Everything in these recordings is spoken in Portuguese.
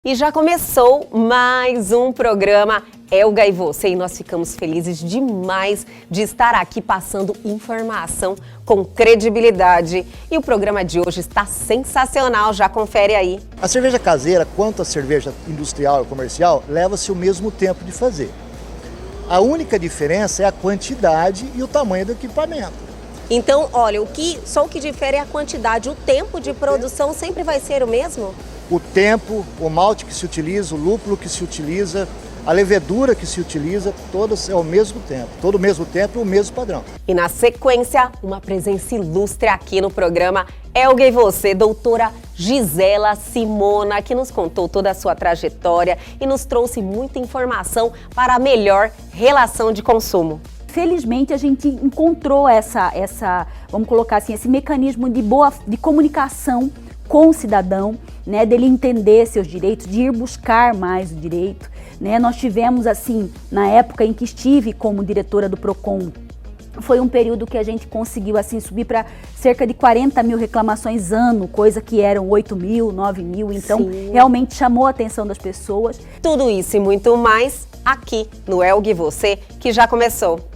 E já começou mais um programa Elga e Você, e nós ficamos felizes demais de estar aqui passando informação com credibilidade. E o programa de hoje está sensacional, já confere aí. A cerveja caseira, quanto a cerveja industrial e comercial, leva-se o mesmo tempo de fazer. A única diferença é a quantidade e o tamanho do equipamento. Então, olha, só o que difere é a quantidade, o tempo de produção sempre vai ser o mesmo? O tempo, o malte que se utiliza, o lúpulo que se utiliza, a levedura que se utiliza, todas é ao mesmo tempo. Todo o mesmo tempo e o mesmo padrão. E na sequência, uma presença ilustre aqui no programa Elga e Você, doutora Gisela Simona, que nos contou toda a sua trajetória e nos trouxe muita informação para a melhor relação de consumo. Felizmente a gente encontrou vamos colocar assim, esse mecanismo de comunicação com o cidadão, né, dele entender seus direitos, de ir buscar mais o direito, né? Nós tivemos, assim, na época em que estive como diretora do PROCON, foi um período que a gente conseguiu, assim, subir para cerca de 40 mil reclamações ano, coisa que eram 8 mil, 9 mil, então Sim. Realmente chamou a atenção das pessoas. Tudo isso e muito mais aqui no Elga e Você, que já começou.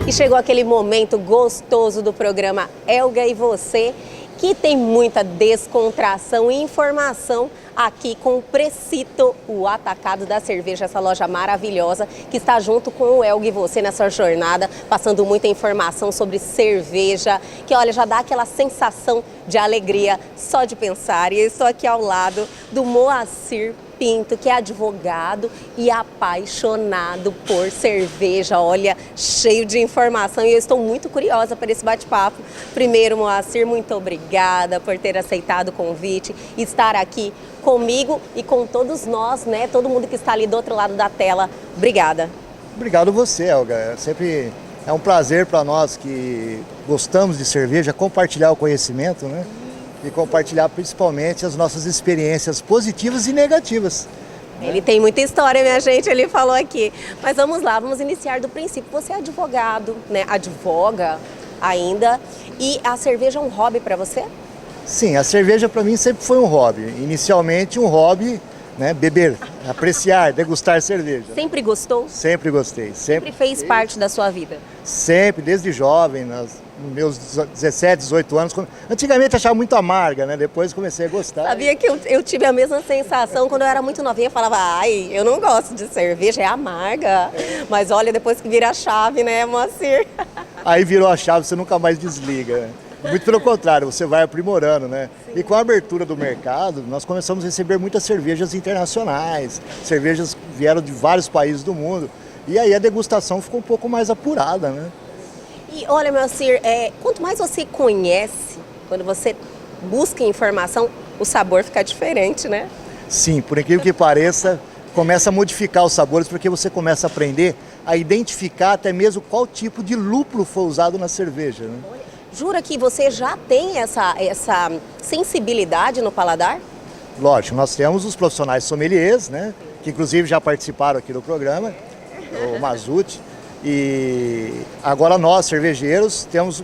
E chegou aquele momento gostoso do programa Elga e Você, que tem muita descontração e informação aqui com o Precito, o atacado da cerveja, essa loja maravilhosa que está junto com o Elga e Você nessa jornada, passando muita informação sobre cerveja, que olha, já dá aquela sensação de alegria só de pensar. E eu estou aqui ao lado do Moacir Pinto, que é advogado e apaixonado por cerveja, olha, cheio de informação, e eu estou muito curiosa por esse bate-papo. Primeiro, Moacir, muito obrigada por ter aceitado o convite e estar aqui comigo e com todos nós, né, todo mundo que está ali do outro lado da tela. Obrigada. Obrigado você, Elga. Sempre é um prazer para nós que gostamos de cerveja compartilhar o conhecimento, né? E compartilhar principalmente as nossas experiências positivas e negativas. Ele tem muita história, minha gente, ele falou aqui. Mas vamos lá, vamos iniciar do princípio. Você é advogado, né? Advoga ainda. E a cerveja é um hobby para você? Sim, a cerveja para mim sempre foi um hobby. Inicialmente um hobby, né? Beber, apreciar, degustar cerveja. Sempre gostou? Sempre gostei. Sempre fez parte da sua vida? Sempre, desde jovem, nos meus 17, 18 anos. Antigamente achava muito amarga, né? Depois comecei a gostar. Sabia que eu tive a mesma sensação quando eu era muito novinha. Eu falava, ai, eu não gosto de cerveja, é amarga. Mas olha, depois que vira a chave, né, Moacir? Aí virou a chave, você nunca mais desliga. Muito pelo contrário, você vai aprimorando, né? Sim. E com a abertura do mercado, nós começamos a receber muitas cervejas internacionais. Cervejas que vieram de vários países do mundo. E aí a degustação ficou um pouco mais apurada, né? E olha, Moacir, quanto mais você conhece, quando você busca informação, o sabor fica diferente, né? Sim, por incrível que pareça, começa a modificar os sabores, porque você começa a aprender a identificar até mesmo qual tipo de lúpulo foi usado na cerveja, né? Jura que você já tem essa sensibilidade no paladar? Lógico, nós temos os profissionais sommeliers, né? Que inclusive já participaram aqui do programa, o Mazuti. E agora nós, cervejeiros, temos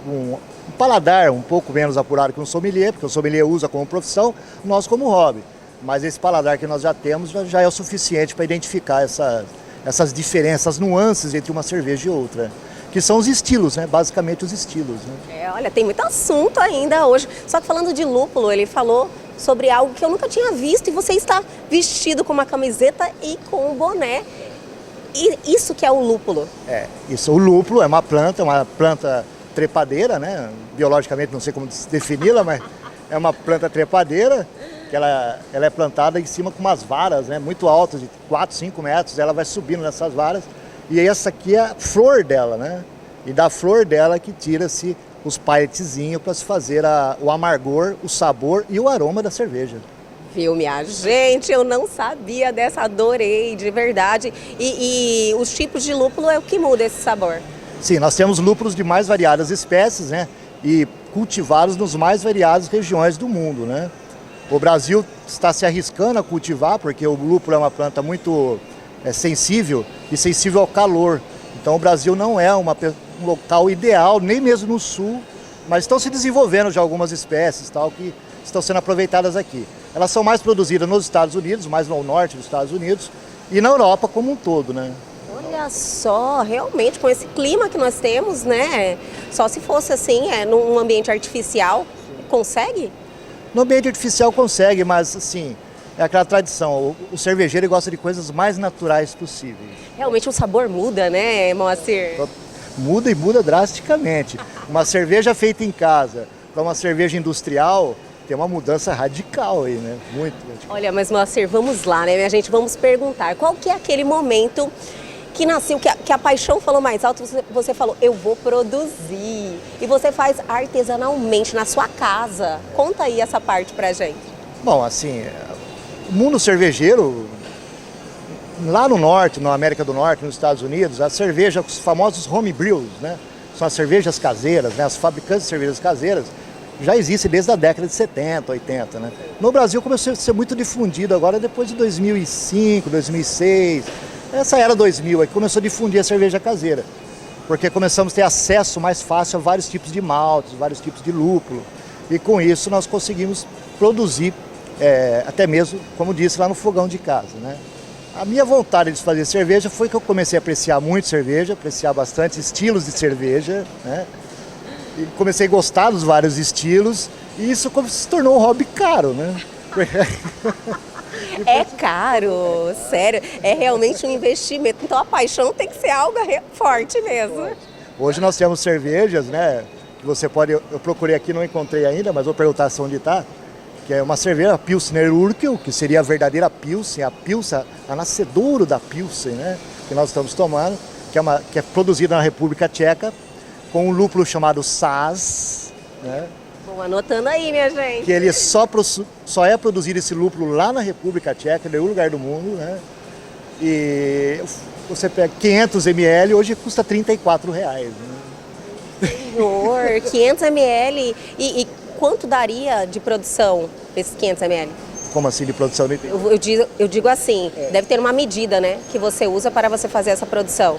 um paladar um pouco menos apurado que um sommelier, porque o sommelier usa como profissão, nós como hobby. Mas esse paladar que nós já temos já é o suficiente para identificar essas diferenças, nuances entre uma cerveja e outra. Que são os estilos, né? Basicamente os estilos, né? Olha, tem muito assunto ainda hoje. Só que falando de lúpulo, ele falou sobre algo que eu nunca tinha visto e você está vestido com uma camiseta e com um boné. E isso que é o lúpulo. Isso, o lúpulo é uma planta trepadeira, né? Biologicamente não sei como defini-la, mas é uma planta trepadeira, que ela é plantada em cima com umas varas, né? Muito altas, de 4, 5 metros, ela vai subindo nessas varas, e essa aqui é a flor dela, né? E da flor dela que tira-se os pelletzinhos para se fazer o amargor, o sabor e o aroma da cerveja. Viu, minha gente? Eu não sabia dessa, adorei, de verdade. E os tipos de lúpulo é o que muda esse sabor? Sim, nós temos lúpulos de mais variadas espécies, né? E cultivados nas mais variadas regiões do mundo, né? O Brasil está se arriscando a cultivar, porque o lúpulo é uma planta muito sensível e sensível ao calor. Então o Brasil não é um local ideal, nem mesmo no sul, mas estão se desenvolvendo já algumas espécies tal, que estão sendo aproveitadas aqui. Elas são mais produzidas nos Estados Unidos, mais no norte dos Estados Unidos, e na Europa como um todo, né? Olha só, realmente com esse clima que nós temos, né? Só se fosse assim, num ambiente artificial, consegue? No ambiente artificial consegue, mas assim, é aquela tradição, o cervejeiro gosta de coisas mais naturais possíveis. Realmente o sabor muda, né, Moacir? Muda e muda drasticamente. Uma cerveja feita em casa para uma cerveja industrial tem uma mudança radical aí, né? Muito radical. Olha, mas Moacir, vamos lá, né, minha gente? Vamos perguntar, qual que é aquele momento que nasceu, que a paixão falou mais alto, você falou, eu vou produzir. E você faz artesanalmente na sua casa. Conta aí essa parte pra gente. Bom, assim, o mundo cervejeiro, lá no norte, na América do Norte, nos Estados Unidos, a cerveja, os famosos home brews, né? São as cervejas caseiras, né? As fabricantes de cervejas caseiras, já existem desde a década de 70, 80, né? No Brasil começou a ser muito difundido agora depois de 2005, 2006, essa era 2000, aí começou a difundir a cerveja caseira, porque começamos a ter acesso mais fácil a vários tipos de maltes, vários tipos de lúpulo, e com isso nós conseguimos produzir, até mesmo, como disse, lá no fogão de casa, né? A minha vontade de fazer cerveja foi que eu comecei a apreciar muito cerveja, apreciar bastante estilos de cerveja, né? E comecei a gostar dos vários estilos, e isso se tornou um hobby caro, né? É caro, sério, é realmente um investimento, então a paixão tem que ser algo forte mesmo. Hoje nós temos cervejas, né, que você pode, eu procurei aqui, não encontrei ainda, mas vou perguntar se onde está, que é uma cerveja, a Pilsner Urquell, que seria a verdadeira Pilsen, a nascedouro da Pilsen, né, que nós estamos tomando, que é produzida na República Tcheca, com um lúpulo chamado Saaz, né. Vou anotando aí, minha gente. Que ele só é produzido esse lúpulo lá na República Tcheca, em nenhum lugar do mundo, né? E você pega 500 ml, hoje custa R$34, né? Senhor, 500 ml. E quanto daria de produção esses 500 ml? Como assim de produção? Eu digo assim, deve ter uma medida, né? Que você usa para você fazer essa produção.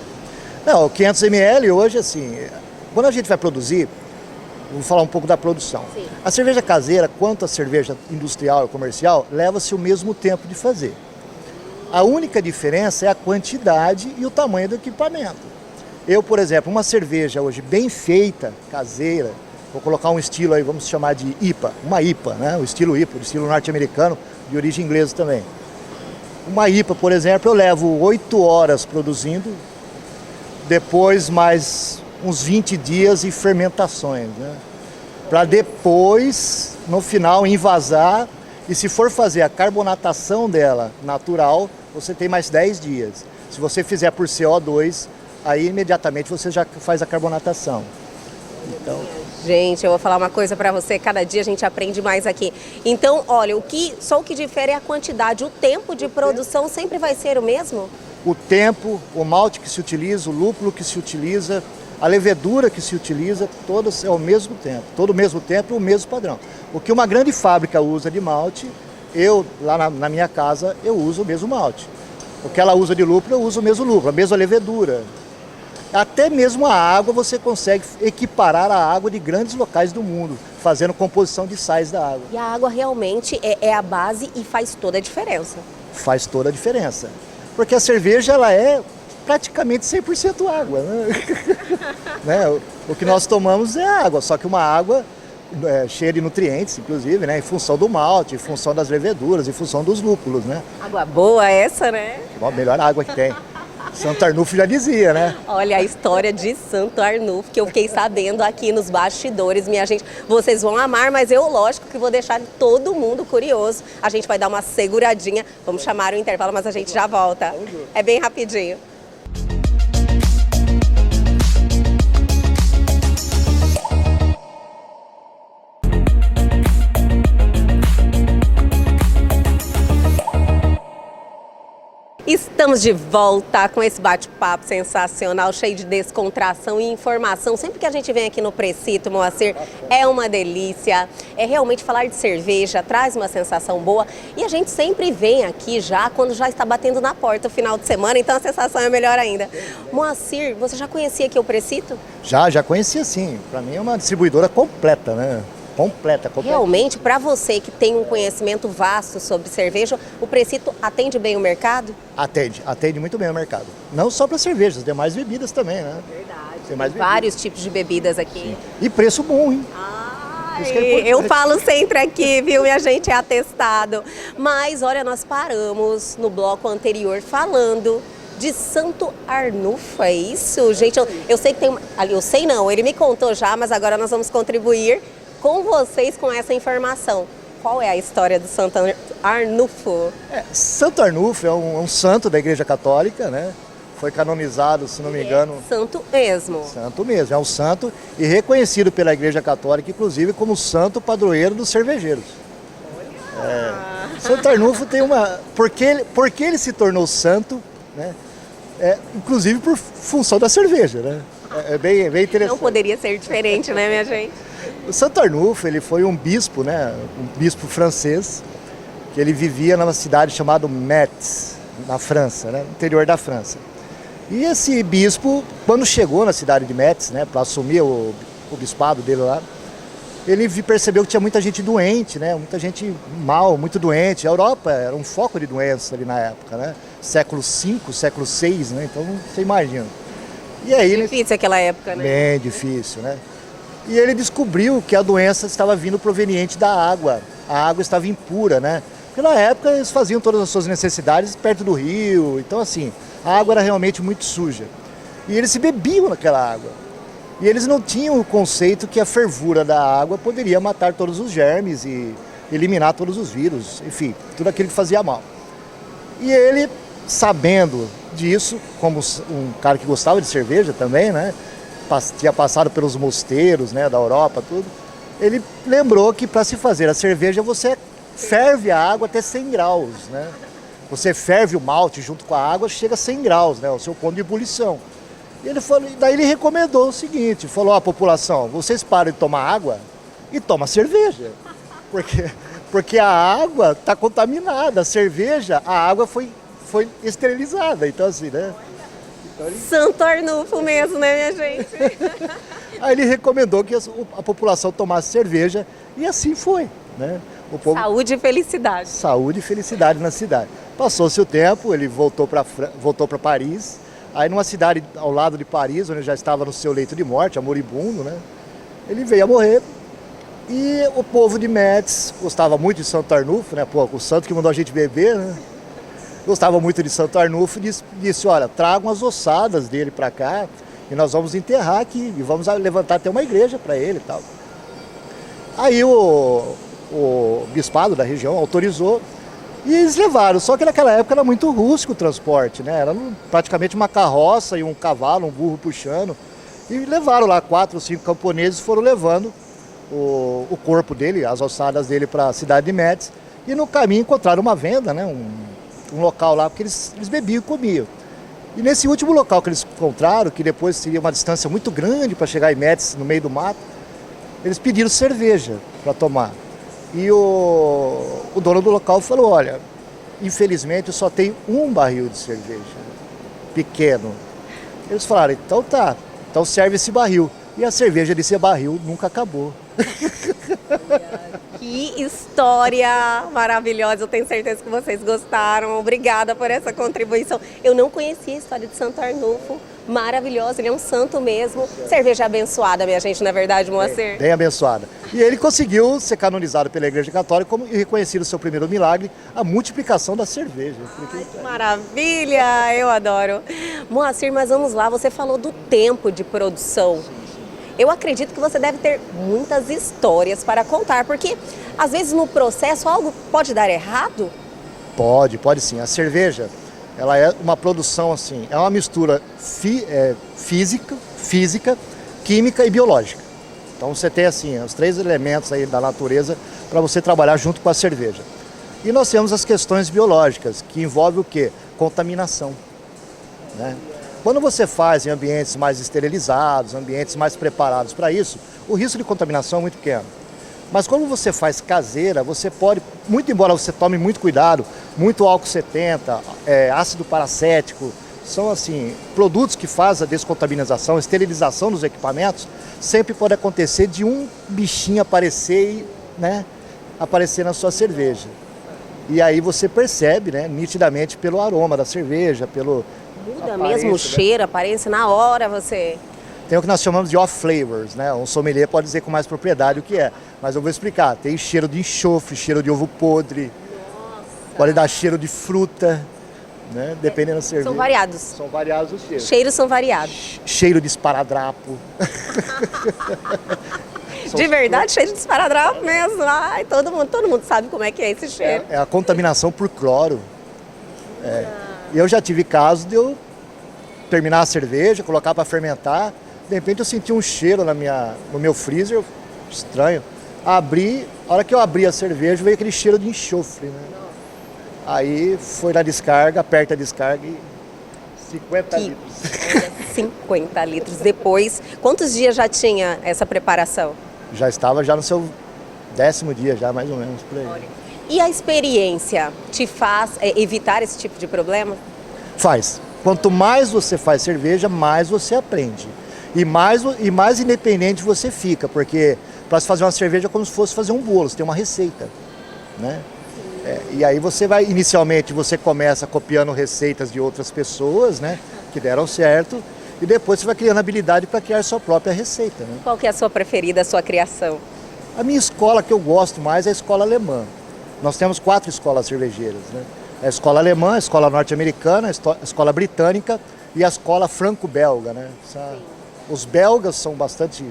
Não, 500 ml hoje, assim, quando a gente vai produzir, vou falar um pouco da produção. Sim. A cerveja caseira, quanto a cerveja industrial e comercial, leva-se o mesmo tempo de fazer. A única diferença é a quantidade e o tamanho do equipamento. Eu, por exemplo, uma cerveja hoje bem feita, caseira, vou colocar um estilo aí, vamos chamar de IPA, uma IPA, né? O estilo IPA, o estilo norte-americano, de origem inglesa também. Uma IPA, por exemplo, eu levo 8 horas produzindo, depois mais uns 20 dias em fermentações, né? Para depois, no final, envasar, e se for fazer a carbonatação dela natural, você tem mais 10 dias. Se você fizer por CO2, aí imediatamente você já faz a carbonatação. Então... Gente, eu vou falar uma coisa para você, cada dia a gente aprende mais aqui. Então, olha, só o que difere é a quantidade, o tempo de produção sempre vai ser o mesmo? O tempo, o malte que se utiliza, o lúpulo que se utiliza, a levedura que se utiliza, todas é ao mesmo tempo, todo o mesmo tempo e o mesmo padrão. O que uma grande fábrica usa de malte, eu, lá na minha casa, eu uso o mesmo malte. O que ela usa de lúpulo, eu uso o mesmo lúpulo, a mesma levedura. Até mesmo a água você consegue equiparar a água de grandes locais do mundo, fazendo composição de sais da água. E a água realmente é a base e faz toda a diferença. Faz toda a diferença. Porque a cerveja, ela é praticamente 100% água, né? Né? O que nós tomamos é água, só que uma água cheia de nutrientes, inclusive, né? Em função do malte, em função das leveduras, em função dos lúpulos, né? Água boa essa, né? A melhor água que tem. Santo Arnulfo já dizia, né? Olha a história de Santo Arnulfo, que eu fiquei sabendo aqui nos bastidores, minha gente. Vocês vão amar, mas eu, lógico, que vou deixar todo mundo curioso. A gente vai dar uma seguradinha, vamos chamar o intervalo, mas a gente já volta. É bem rapidinho. Estamos de volta com esse bate-papo sensacional, cheio de descontração e informação. Sempre que a gente vem aqui no Precito, Moacir, é uma delícia. É realmente falar de cerveja, traz uma sensação boa. E a gente sempre vem aqui já quando já está batendo na porta o final de semana, então a sensação é melhor ainda. Moacir, você já conhecia aqui o Precito? Já conhecia sim. Para mim é uma distribuidora completa, né? Completa. Realmente, para você que tem um conhecimento vasto sobre cerveja, o Precito atende bem o mercado? Atende muito bem o mercado. Não só para cervejas, demais bebidas também, né? Verdade. Tem mais vários tipos de bebidas aqui. Sim. E preço bom, hein? Eu falo sempre aqui, viu? E a gente é atestado. Mas, olha, nós paramos no bloco anterior falando de Santo Arnulfo, é isso? Gente, eu sei que tem uma... Eu sei não, ele me contou já, mas agora nós vamos contribuir com vocês com essa informação. Qual é a história do Santo Arnulfo? Santo Arnulfo é um santo da Igreja Católica, né? Foi canonizado, se não me engano... Santo mesmo. Santo mesmo, é um santo e reconhecido pela Igreja Católica, inclusive como santo padroeiro dos cervejeiros. Santo Arnulfo tem uma... Por que ele se tornou santo, né? Inclusive por função da cerveja, né? É bem interessante. Não poderia ser diferente, né, minha gente? O Santo Arnulfo, ele foi um bispo, né? Um bispo francês, que ele vivia numa cidade chamada Metz, na França, né? No interior da França. E esse bispo, quando chegou na cidade de Metz, né, para assumir o bispado dele lá, ele percebeu que tinha muita gente doente, né? Muita gente mal, muito doente. A Europa era um foco de doença ali na época, né? Século V, século VI, né? Então você imagina. E aí, difícil aquela época, né? Bem difícil, né? E ele descobriu que a doença estava vindo proveniente da água. A água estava impura, né? Porque na época eles faziam todas as suas necessidades perto do rio. Então, assim, a água era realmente muito suja. E eles se bebiam naquela água. E eles não tinham o conceito que a fervura da água poderia matar todos os germes e eliminar todos os vírus. Enfim, tudo aquilo que fazia mal. E ele, sabendo disso, como um cara que gostava de cerveja também, né? Tinha passado pelos mosteiros, né, da Europa, tudo. Ele lembrou que para se fazer a cerveja você ferve a água até 100 graus, né? Você ferve o malte junto com a água, chega a 100 graus, né, o seu ponto de ebulição. E ele falou, daí ele recomendou o seguinte, falou à população, vocês param de tomar água e tomam cerveja. Porque a água está contaminada, a cerveja, a água foi esterilizada, então assim, né? Santo Arnulfo mesmo, né, minha gente? Aí ele recomendou que a população tomasse cerveja e assim foi, né? O povo... Saúde e felicidade. Saúde e felicidade na cidade. Passou-se o tempo, ele voltou para Paris, aí numa cidade ao lado de Paris, onde ele já estava no seu leito de morte, moribundo, né? Ele veio a morrer e o povo de Metz gostava muito de Santo Arnulfo, né? Pô, o santo que mandou a gente beber, né? Gostava muito de Santo Arnulfo e disse, olha, tragam as ossadas dele para cá e nós vamos enterrar aqui e vamos levantar até uma igreja para ele e tal. Aí o bispado da região autorizou e eles levaram, só que naquela época era muito rústico o transporte, né? Era praticamente uma carroça e um cavalo, um burro puxando. E levaram lá 4 ou 5 camponeses, foram levando o corpo dele, as ossadas dele para a cidade de Metz e no caminho encontraram uma venda, né? Um local lá, porque eles bebiam e comiam. E nesse último local que eles encontraram, que depois seria uma distância muito grande para chegar em Metz, no meio do mato, eles pediram cerveja para tomar. E o dono do local falou, olha, infelizmente eu só tenho um barril de cerveja, pequeno. Eles falaram, então tá, então serve esse barril. E a cerveja desse barril nunca acabou. Que Que história maravilhosa, eu tenho certeza que vocês gostaram. Obrigada por essa contribuição. Eu não conhecia a história de Santo Arnulfo, maravilhosa, ele é um santo mesmo. Cerveja abençoada, minha gente, não é verdade, Moacir? Bem abençoada. E ele conseguiu ser canonizado pela Igreja Católica como, e reconhecido o seu primeiro milagre, a multiplicação da cerveja. Ai, que maravilha, eu adoro. Moacir, mas vamos lá, você falou do tempo de produção. Eu acredito que você deve ter muitas histórias para contar, porque às vezes no processo algo pode dar errado? Pode sim. A cerveja, ela é uma produção assim, é uma mistura física, química e biológica. Então você tem assim, os 3 elementos aí da natureza para você trabalhar junto com a cerveja. E nós temos as questões biológicas, que envolvem o quê? Contaminação, né? Quando você faz em ambientes mais esterilizados, ambientes mais preparados para isso, o risco de contaminação é muito pequeno. Mas quando você faz caseira, você pode, muito embora você tome muito cuidado, muito álcool 70, ácido paracético, são assim, produtos que fazem a descontaminação, a esterilização dos equipamentos, sempre pode acontecer de um bichinho aparecer, né, aparecer na sua cerveja. E aí você percebe, né, nitidamente pelo aroma da cerveja, pelo... Muda mesmo o cheiro, a aparência, na hora você... Tem o que nós chamamos de off-flavors, né? Um sommelier pode dizer com mais propriedade o que é, mas eu vou explicar. Tem cheiro de enxofre, cheiro de ovo podre, pode dar cheiro de fruta, né? Dependendo da cerveja. São variados. São variados os cheiros. Cheiros são variados. Cheiro de esparadrapo. De verdade, cheiro de esparadrapo mesmo. Ai, todo mundo sabe como é que é esse cheiro. É a contaminação por cloro. Eu já tive casos de eu terminar a cerveja, colocar para fermentar, de repente eu senti um cheiro no meu freezer, estranho. A hora que eu abri a cerveja, veio aquele cheiro de enxofre, né? Aí foi na descarga, aperta a descarga e 50 litros. 50 litros. Depois, quantos dias já tinha essa preparação? Já estava no seu 10º dia, já mais ou menos, por aí. Olha. E a experiência te faz evitar esse tipo de problema? Faz. Quanto mais você faz cerveja, mais você aprende. E mais independente você fica, porque para se fazer uma cerveja é como se fosse fazer um bolo, você tem uma receita, né? E aí inicialmente você começa copiando receitas de outras pessoas, né, que deram certo, e depois você vai criando habilidade para criar sua própria receita, né? Qual que é a sua preferida, a sua criação? A minha escola que eu gosto mais é a escola alemã. Nós temos 4 escolas cervejeiras, né? A escola alemã, a escola norte-americana, a escola britânica e a escola franco-belga, né? Os belgas são bastante...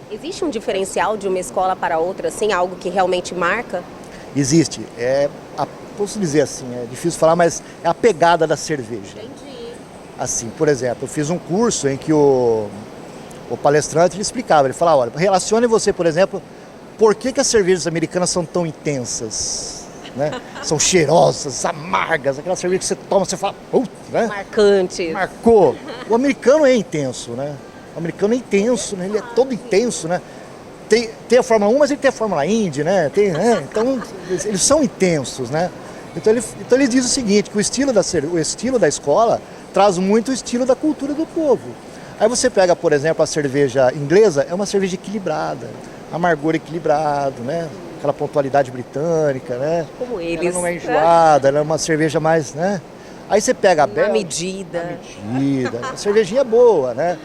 Existe um diferencial de uma escola para outra, assim, algo que realmente marca? Existe. Posso dizer assim, é difícil falar, mas é a pegada da cerveja. Entendi. Assim, por exemplo, eu fiz um curso em que o palestrante ele explicava, ele falava, olha, relacione você, por exemplo, por que as cervejas americanas são tão intensas, né? São cheirosas, amargas, aquela cerveja que você toma, você fala, putz, né? Marcante. Marcou. O americano é intenso, né? O americano é intenso, né? Ele é todo intenso, né? Tem a Fórmula 1, mas ele tem a Fórmula Indy, né? Então, eles são intensos, né? Então ele diz o seguinte, que o estilo da escola traz muito o estilo da cultura do povo. Aí você pega, por exemplo, a cerveja inglesa, é uma cerveja equilibrada, amargor equilibrado, né? Aquela pontualidade britânica, né? Como eles. Ela não é enjoada, ela é uma cerveja mais, né? Aí você pega a Na belga... medida. A cervejinha boa, né?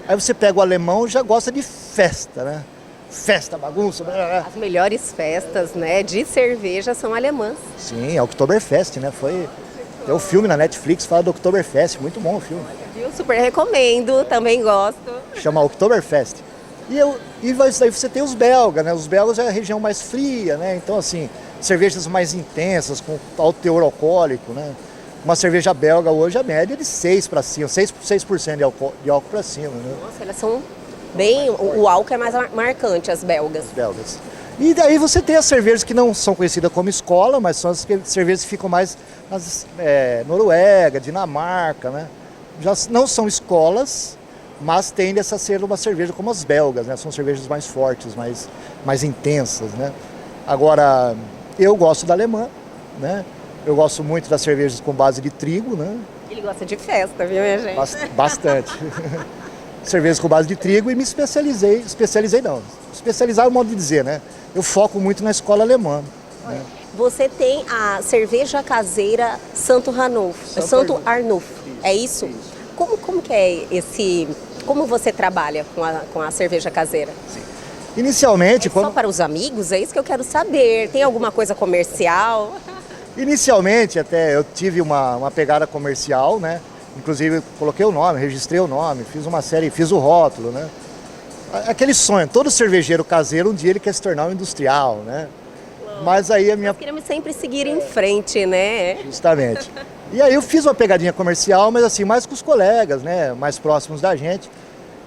Aí você pega o alemão, já gosta de festa, né? Festa, bagunça, blá, blá, blá. As melhores festas, né, de cerveja são alemãs. Sim, é o Oktoberfest, né? Tem um filme na Netflix que fala do Oktoberfest, muito bom o filme. Eu super recomendo, também gosto. Chama Oktoberfest. E aí você tem os belgas, né? Os belgas é a região mais fria, né? Então, assim, cervejas mais intensas, com alto teor alcoólico, né? Uma cerveja belga hoje, a média é de 6 para cima, 6% de álcool para cima, né? Nossa, elas são bem... O álcool é mais marcante, as belgas. As belgas. E daí você tem as cervejas que não são conhecidas como escola, mas são as cervejas que ficam mais nas Noruega, Dinamarca, né? Já não são escolas, mas tende a ser uma cerveja como as belgas, né? São cervejas mais fortes, mais intensas, né? Agora, eu gosto da alemã, né? Eu gosto muito das cervejas com base de trigo, né? Ele gosta de festa, viu, minha gente? Bastante. cervejas com base de trigo e me especializar é o modo de dizer, né? Eu foco muito na escola alemã. Né? Você tem a cerveja caseira Santo Arnulf, é isso? Como que é como você trabalha com a cerveja caseira? Sim. Inicialmente... Só para os amigos? É isso que eu quero saber. Tem alguma coisa comercial? Inicialmente até eu tive uma pegada comercial, né? Inclusive coloquei o nome, registrei o nome, fiz uma série, fiz o rótulo, né? Aquele sonho, todo cervejeiro caseiro um dia ele quer se tornar um industrial, né? Mas aí a minha... Nós queremos sempre seguir em frente, né? Justamente. E aí eu fiz uma pegadinha comercial, mas assim, mais com os colegas, né? Mais próximos da gente.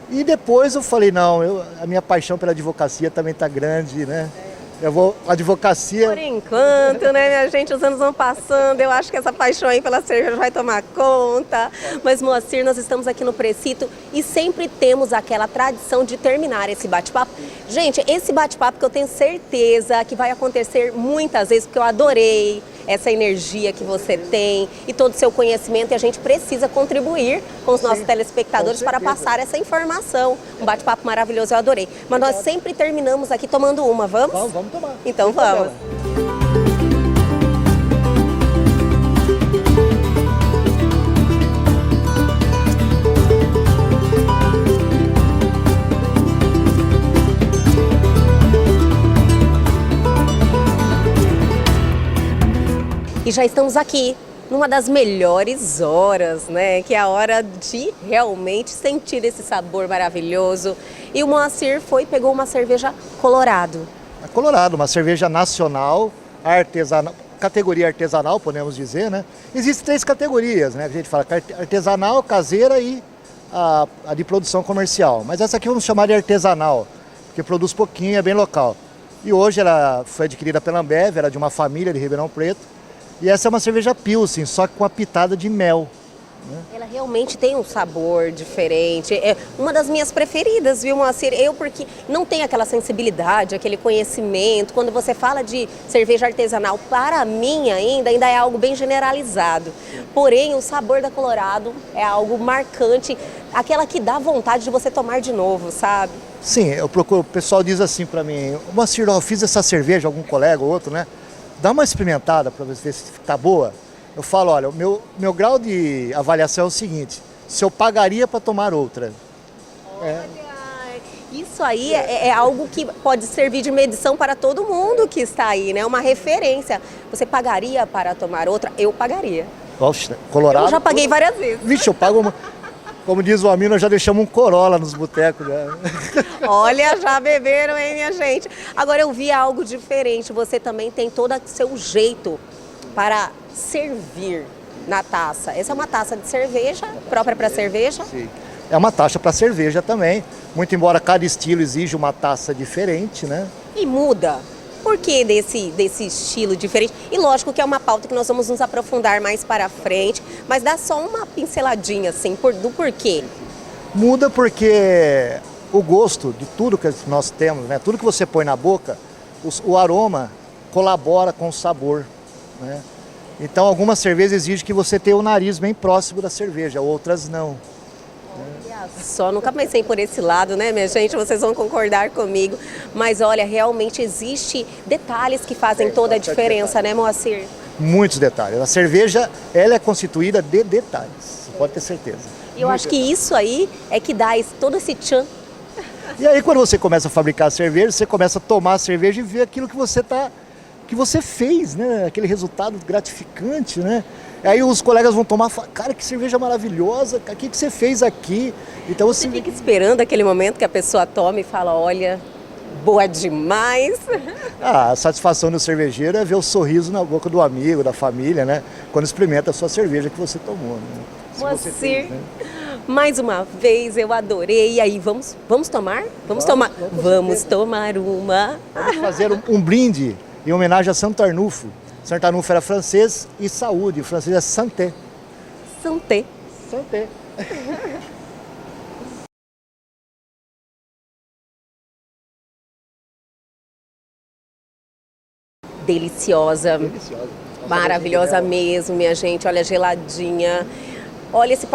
E depois eu falei, não, a minha paixão pela advocacia também tá grande, né? Advocacia... Por enquanto, né, minha gente, os anos vão passando, eu acho que essa paixão aí pela cerveja vai tomar conta. Mas, Moacir, nós estamos aqui no Precito e sempre temos aquela tradição de terminar esse bate-papo. Gente, esse bate-papo que eu tenho certeza que vai acontecer muitas vezes, porque eu adorei essa energia que você tem e todo o seu conhecimento, e a gente precisa contribuir com os nossos telespectadores para passar essa informação. Um bate-papo maravilhoso, eu adorei. Mas nós sempre terminamos aqui tomando uma, vamos? Vamos tomar. Então vamos. E já estamos aqui numa das melhores horas, né? Que é a hora de realmente sentir esse sabor maravilhoso. E o Moacir pegou uma cerveja Colorado. A Colorado, uma cerveja nacional, artesanal, categoria artesanal, podemos dizer, né? Existem 3 categorias, né? A gente fala artesanal, caseira e a de produção comercial. Mas essa aqui vamos chamar de artesanal, porque produz pouquinho, é bem local. E hoje ela foi adquirida pela Ambev, era de uma família de Ribeirão Preto. E essa é uma cerveja Pilsen, só que com a pitada de mel. Né? Ela realmente tem um sabor diferente. É uma das minhas preferidas, viu, Moacir? Porque não tem aquela sensibilidade, aquele conhecimento. Quando você fala de cerveja artesanal, para mim ainda é algo bem generalizado. Porém, o sabor da Colorado é algo marcante, aquela que dá vontade de você tomar de novo, sabe? Sim, o pessoal diz assim para mim, Moacir, eu fiz essa cerveja, algum colega ou outro, né? Dá uma experimentada para ver se está boa. Eu falo, olha, o meu grau de avaliação é o seguinte, se eu pagaria para tomar outra. Olha, isso aí é algo que pode servir de medição para todo mundo que está aí, né? Uma referência. Você pagaria para tomar outra? Eu pagaria. Poxa, Colorado... Eu já paguei várias vezes. Vixe, eu pago uma... Como diz o amigo, nós já deixamos um Corolla nos botecos. Né? Olha, já beberam, hein, minha gente? Agora eu vi algo diferente. Você também tem todo o seu jeito para servir na taça. Essa é uma taça de cerveja, própria para cerveja? Sim. É uma taça para cerveja também. Muito embora cada estilo exija uma taça diferente, né? E muda. Por que desse estilo diferente? E lógico que é uma pauta que nós vamos nos aprofundar mais para frente, mas dá só uma pinceladinha assim, do porquê. Muda porque o gosto de tudo que nós temos, né? Tudo que você põe na boca, o aroma colabora com o sabor, né? Então algumas cervejas exigem que você tenha o nariz bem próximo da cerveja, outras não. Só nunca pensei por esse lado, né, minha gente? Vocês vão concordar comigo. Mas olha, realmente existe detalhes que fazem toda a diferença, né, Moacir? Muitos detalhes. A cerveja, ela é constituída de detalhes, você pode ter certeza. E eu acho que isso aí é que dá todo esse tchan. E aí quando você começa a fabricar a cerveja, você começa a tomar a cerveja e ver aquilo que você fez, né? Aquele resultado gratificante, né? Aí os colegas vão tomar e falar, cara, que cerveja maravilhosa, o que você fez aqui? Então você fica esperando aquele momento que a pessoa toma e fala, olha, boa demais. A satisfação do cervejeiro é ver o sorriso na boca do amigo, da família, né? Quando experimenta a sua cerveja que você tomou. Né? Moacir, né? Mais uma vez, eu adorei. E aí, vamos tomar? Vamos tomar uma. Vamos fazer um brinde em homenagem a Santo Arnulfo. Santo Arnulfo era francês e saúde, o francês é santé. Santé. Santé. Deliciosa. Deliciosa. Maravilhosa mesmo, minha gente. Olha, geladinha. Olha, este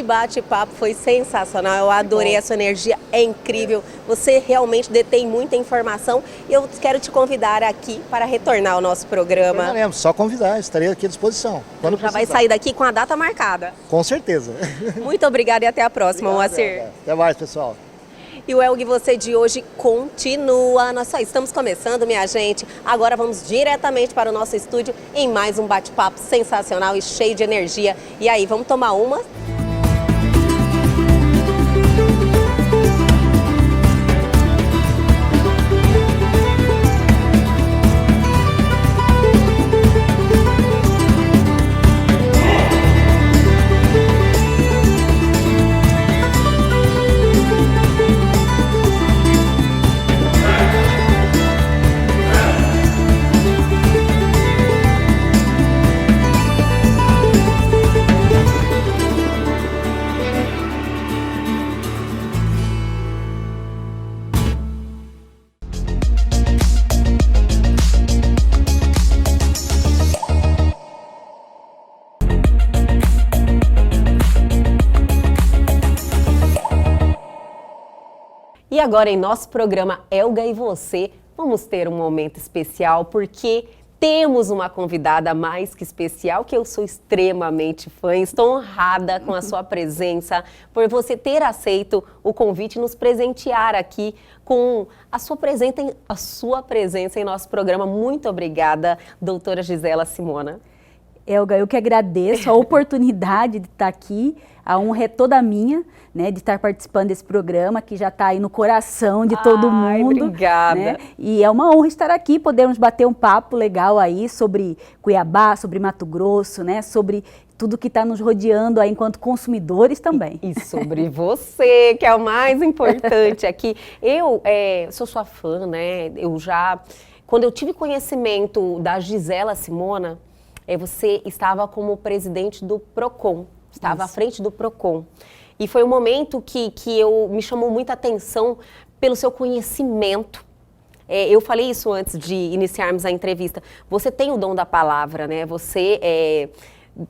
bate-papo foi sensacional, eu adorei a sua energia, é incrível, você realmente detém muita informação e eu quero te convidar aqui para retornar ao nosso programa. Retornaremos, só convidar, estarei aqui à disposição. Quando já vai sair daqui com a data marcada. Com certeza. Muito obrigada e até a próxima, Moacir. Até mais, pessoal. E o Elgue Você de hoje continua. Nós só estamos começando, minha gente. Agora vamos diretamente para o nosso estúdio em mais um bate-papo sensacional e cheio de energia. E aí, vamos tomar uma? E agora em nosso programa Elga e Você, vamos ter um momento especial porque temos uma convidada mais que especial, que eu sou extremamente fã. Estou honrada com a sua presença, por você ter aceito o convite e nos presentear aqui com a sua presença em nosso programa. Muito obrigada, doutora Gisela Simona. Elga, eu que agradeço a oportunidade de estar aqui, a honra é toda minha, né, de estar participando desse programa que já está aí no coração de todo mundo. Obrigada. Né? E é uma honra estar aqui, podermos bater um papo legal aí sobre Cuiabá, sobre Mato Grosso, né, sobre tudo que está nos rodeando aí enquanto consumidores também. E sobre você, que é o mais importante aqui. Eu sou sua fã, né, quando eu tive conhecimento da Gisela Simona, você estava como presidente do PROCON, estava à frente do PROCON. E foi um momento que me chamou muita atenção pelo seu conhecimento. Eu falei isso antes de iniciarmos a entrevista. Você tem o dom da palavra, né? Você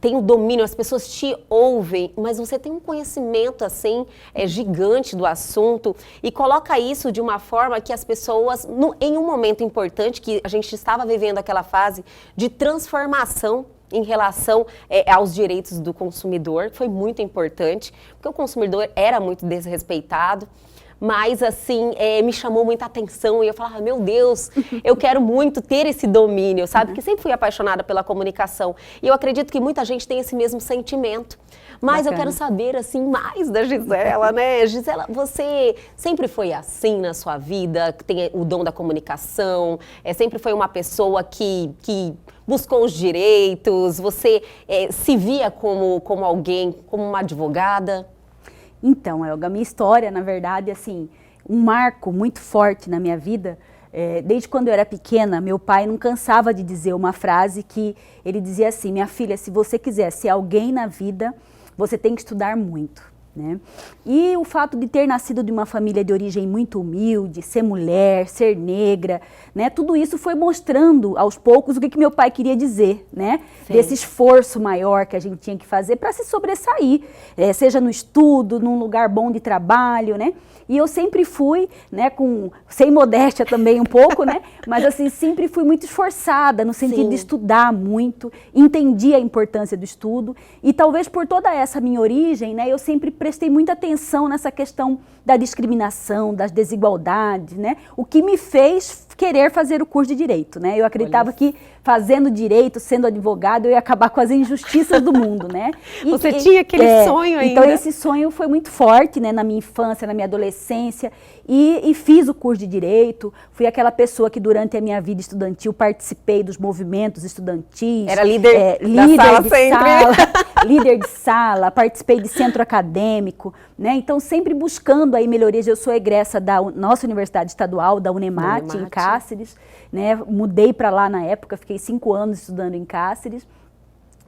tem o domínio, as pessoas te ouvem, mas você tem um conhecimento assim gigante do assunto e coloca isso de uma forma que as pessoas, em um momento importante que a gente estava vivendo aquela fase de transformação em relação aos direitos do consumidor, foi muito importante, porque o consumidor era muito desrespeitado. Mas, assim, me chamou muita atenção e eu falava, meu Deus, eu quero muito ter esse domínio, sabe? Porque sempre fui apaixonada pela comunicação. E eu acredito que muita gente tem esse mesmo sentimento. Mas bacana. Eu quero saber, assim, mais da Gisela, né? Gisela, você sempre foi assim na sua vida, que tem o dom da comunicação, sempre foi uma pessoa que buscou os direitos, você se via como alguém, como uma advogada? Então, Elga, minha história, na verdade, assim, um marco muito forte na minha vida, desde quando eu era pequena, meu pai não cansava de dizer uma frase que ele dizia assim, minha filha, se você quiser ser alguém na vida, você tem que estudar muito. Né? E o fato de ter nascido de uma família de origem muito humilde, ser mulher, ser negra, né? Tudo isso foi mostrando aos poucos o que meu pai queria dizer, né? Desse esforço maior que a gente tinha que fazer para se sobressair, seja no estudo, num lugar bom de trabalho, né? E eu sempre fui, né, sem modéstia também um pouco, né? Mas assim, sempre fui muito esforçada no sentido de estudar muito, entendi a importância do estudo e talvez por toda essa minha origem, né, eu sempre prestei muita atenção nessa questão da discriminação, das desigualdades, né? O que me fez querer fazer o curso de Direito, né? Eu acreditava que fazendo Direito, sendo advogado, eu ia acabar com as injustiças do mundo, né? Você tinha aquele sonho ainda? Então esse sonho foi muito forte, né? Na minha infância, na minha adolescência e fiz o curso de Direito, fui aquela pessoa que durante a minha vida estudantil participei dos movimentos estudantis. Era líder da sala sempre. Líder de sala, participei de centro acadêmico, né? Então sempre buscando aí melhorias. Eu sou egressa da nossa Universidade Estadual, da Unemate, em Cáceres, né? Mudei para lá na época, fiquei 5 anos estudando em Cáceres.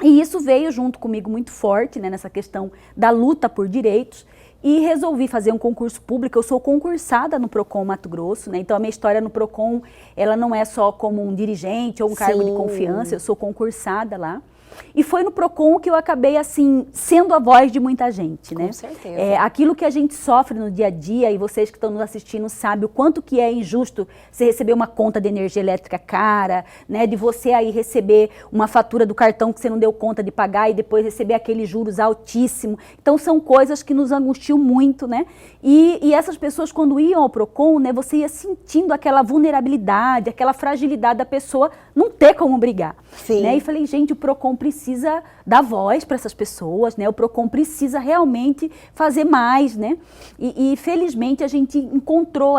E isso veio junto comigo muito forte, né? Nessa questão da luta por direitos. E resolvi fazer um concurso público. Eu sou concursada no PROCON Mato Grosso, né? Então a minha história no PROCON, ela não é só como um dirigente ou um cargo de confiança, eu sou concursada lá. E foi no PROCON que eu acabei, assim, sendo a voz de muita gente, né? Com certeza. Aquilo que a gente sofre no dia a dia, e vocês que estão nos assistindo sabem o quanto que é injusto você receber uma conta de energia elétrica cara, né? De você aí receber uma fatura do cartão que você não deu conta de pagar e depois receber aqueles juros altíssimos. Então, são coisas que nos angustiam muito, né? E essas pessoas, quando iam ao PROCON, né? Você ia sentindo aquela vulnerabilidade, aquela fragilidade da pessoa não ter como brigar. Sim. Né? E falei, gente, o PROCON precisa dar voz para essas pessoas, né? O PROCON precisa realmente fazer mais, né? E felizmente a gente encontrou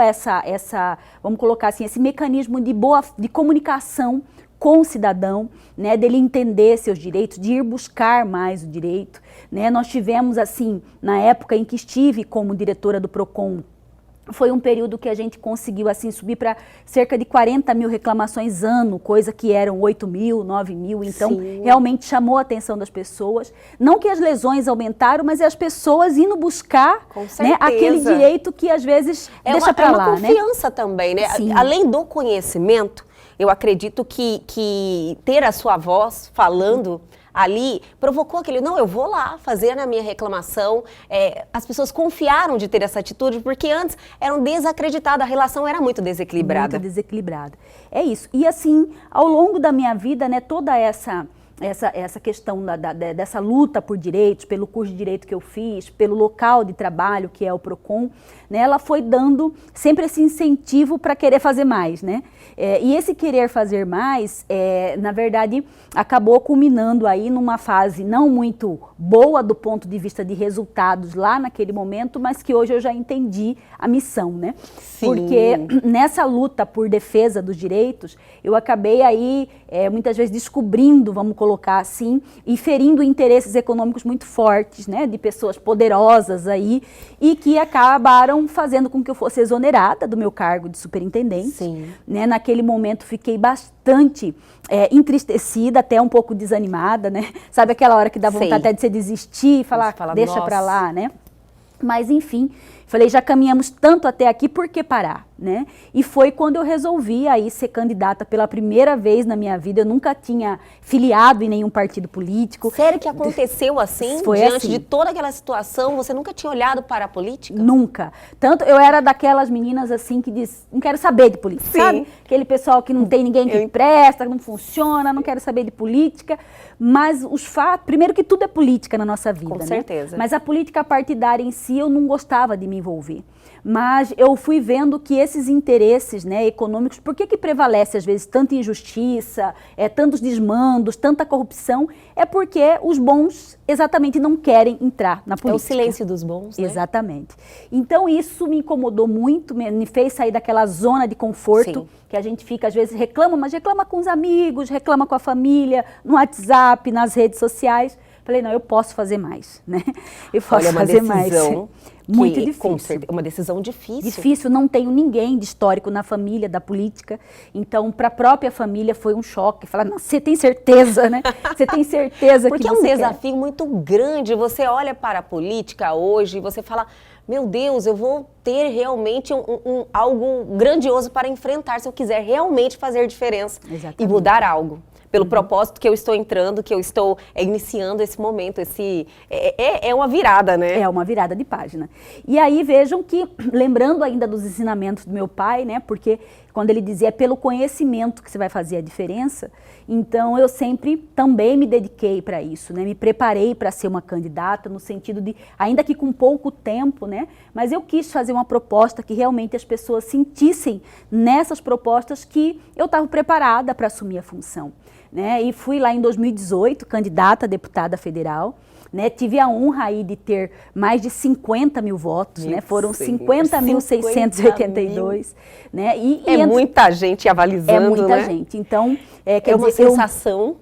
vamos colocar assim, esse mecanismo de comunicação com o cidadão, né, dele entender seus direitos, de ir buscar mais o direito, né? Nós tivemos, assim, na época em que estive como diretora do PROCON, foi um período que a gente conseguiu, assim, subir para cerca de 40 mil reclamações ano, coisa que eram 8 mil, 9 mil, então Sim. realmente chamou a atenção das pessoas. Não que as lesões aumentaram, mas é as pessoas indo buscar, né, aquele direito que às vezes deixa para lá, né? É uma confiança também, né? Sim. Além do conhecimento, eu acredito que ter a sua voz falando ali provocou aquele, não, eu vou lá fazer a minha reclamação. As pessoas confiaram de ter essa atitude, porque antes eram desacreditadas, a relação era muito desequilibrada. Muito desequilibrada. É isso. E assim, ao longo da minha vida, né, toda essa questão dessa luta por direitos, pelo curso de direito que eu fiz, pelo local de trabalho que é o PROCON, né, ela foi dando sempre esse incentivo para querer fazer mais, né? E esse querer fazer mais, na verdade, acabou culminando aí numa fase não muito boa do ponto de vista de resultados lá naquele momento, mas que hoje eu já entendi a missão, né? Sim. Porque nessa luta por defesa dos direitos, eu acabei aí muitas vezes descobrindo, vamos colocar assim, e ferindo interesses econômicos muito fortes, né, de pessoas poderosas aí, e que acabaram fazendo com que eu fosse exonerada do meu cargo de superintendente. Sim. Né, naquele momento fiquei bastante entristecida, até um pouco desanimada, né? Sabe aquela hora que dá vontade até de você desistir e falar, deixa pra lá, né? Mas enfim, falei, já caminhamos tanto até aqui, por que parar, né? E foi quando eu resolvi aí ser candidata pela primeira vez na minha vida. Eu nunca tinha filiado em nenhum partido político. Sério que aconteceu assim? Foi diante assim. de toda aquela situação, você nunca tinha olhado para a política? Nunca. Tanto eu era daquelas meninas assim que diz, não quero saber de política, Sim. sabe? Aquele pessoal que não tem ninguém que presta, que não funciona, não quero saber de política. Mas os fatos, primeiro que tudo é política na nossa vida, Com né? certeza. Mas a política partidária em si eu não gostava de me envolver. Mas eu fui vendo que esses interesses, né, econômicos, por que prevalece às vezes tanta injustiça, tantos desmandos, tanta corrupção? É porque os bons exatamente não querem entrar na política. É o silêncio dos bons, né? Exatamente. Então isso me incomodou muito, me fez sair daquela zona de conforto. Sim. Que a gente fica, às vezes reclama, mas reclama com os amigos, reclama com a família, no WhatsApp, nas redes sociais. Falei, não, eu posso fazer mais, né? Eu posso fazer mais. Muito difícil. Uma decisão difícil. Difícil, não tenho ninguém de histórico na família, da política. Então, para a própria família foi um choque. Falar, não, você tem certeza, né? Você tem certeza porque que você é um desafio muito grande. Você olha para a política hoje e você fala, meu Deus, eu vou ter realmente algo grandioso para enfrentar se eu quiser realmente fazer diferença. Exatamente. E mudar algo. Pelo propósito que eu estou entrando, que eu estou iniciando esse momento, é uma virada, né? É uma virada de página. E aí vejam que, lembrando ainda dos ensinamentos do meu pai, né? Porque quando ele dizia, é pelo conhecimento que você vai fazer a diferença, então eu sempre também me dediquei para isso, né? Me preparei para ser uma candidata, no sentido de, ainda que com pouco tempo, né? Mas eu quis fazer uma proposta que realmente as pessoas sentissem nessas propostas que eu estava preparada para assumir a função. Né? E fui lá em 2018, candidata a deputada federal, né? Tive a honra aí de ter mais de 50 mil votos, né? Foram 50.682, né? É muita gente avalizando, é muita né? gente, então... É uma sensação...